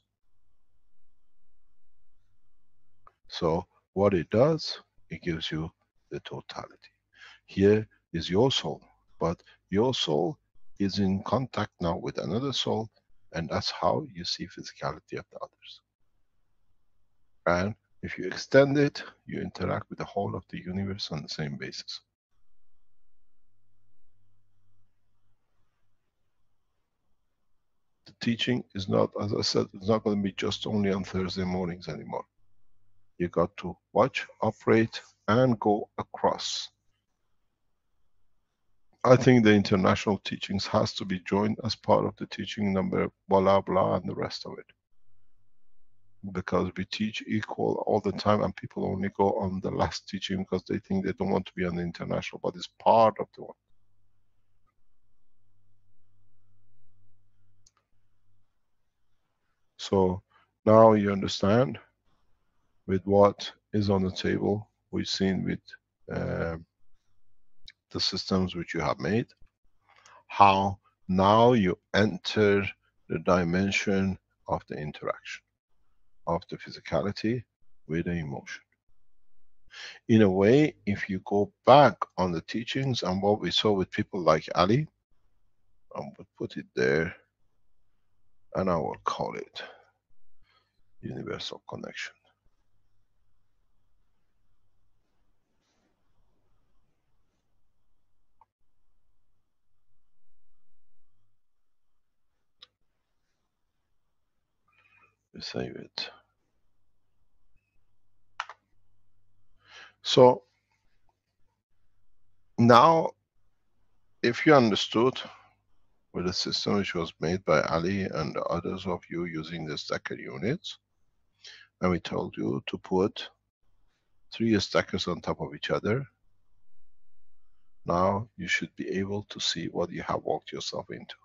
So what it does, it gives you the totality. Here is your soul, but your soul is in contact now with another soul, and that's how you see physicality of the others. And if you extend it, you interact with the whole of the universe on the same basis. The teaching is not, as I said, it's not going to be just only on Thursday mornings anymore. You got to watch, operate, and go across. I think the international teachings has to be joined as part of the teaching number blah blah and the rest of it. Because we teach equal all the time and people only go on the last teaching because they think they don't want to be on the international, but it's part of the one. So now you understand with what is on the table. We've seen with the systems which you have made, how now you enter the dimension of the interaction of the physicality with the emotion. In a way, if you go back on the teachings and what we saw with people like Ali, I will put it there and I will call it universal connection. We save it. So now, if you understood with the system which was made by Ali and the others of you using the stacker units, and we told you to put 3 stackers on top of each other, now you should be able to see what you have walked yourself into.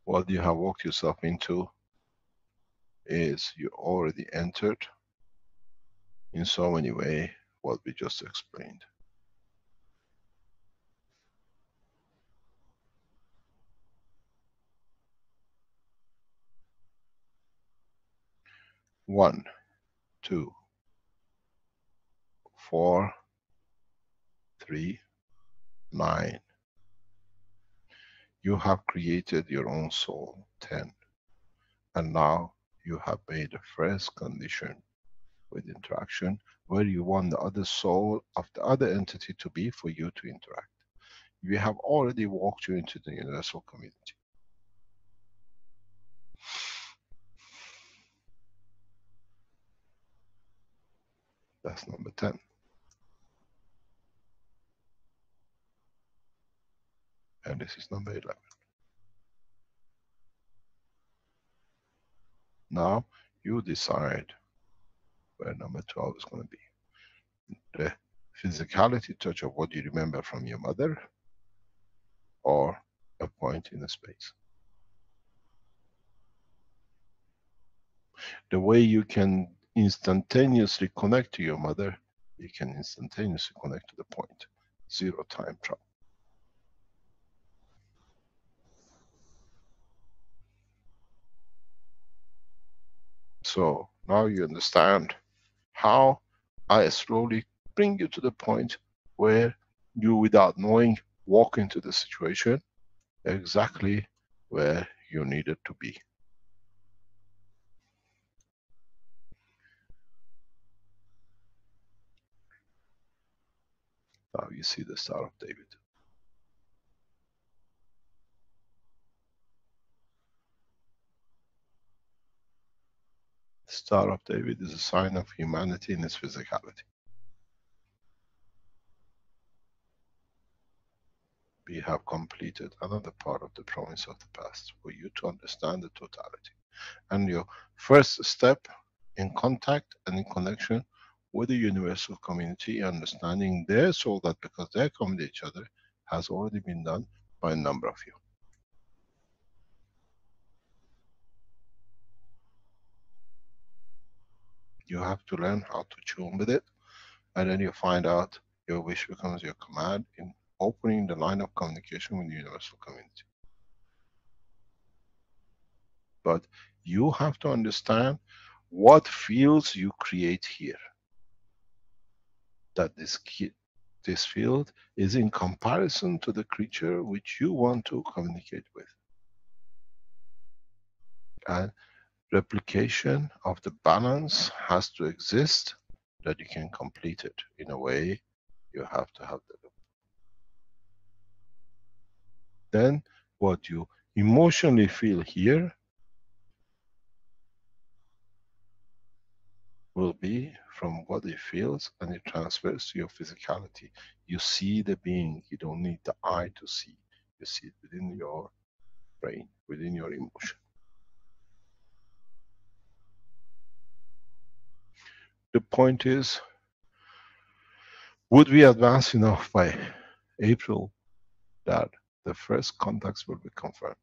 what you have walked yourself into is you already entered in so many ways what we just explained. One, 2, 4, 3, 9. You have created your own soul, 10. And now you have made a first condition with interaction where you want the other soul of the other entity to be for you to interact. We have already walked you into the universal community. That's number 10. And this is number 11. Now you decide where number 12 is going to be. The physicality touch of what you remember from your mother, or a point in the space. The way you can instantaneously connect to your mother, you can instantaneously connect to the point. 0 time travel. So now you understand how I slowly bring you to the point where you, without knowing, walk into the situation exactly where you needed to be. Now you see the Star of David. Star of David is a sign of humanity in its physicality. We have completed another part of the promise of the past for you to understand the totality. And your first step in contact and in connection with the universal community, understanding their soul, that because they're coming to each other, has already been done by a number of you. You have to learn how to tune with it, and then you find out your wish becomes your command in opening the line of communication with the universal community. But you have to understand what fields you create here. That this field is in comparison to the creature which you want to communicate with. And replication of the balance has to exist that you can complete it. In a way, you have to have the loop. Then what you emotionally feel here will be from what it feels, and it transfers to your physicality. You see the being, you don't need the eye to see. You see it within your brain, within your emotion. The point is, would we advance enough by April that the first contacts will be confirmed?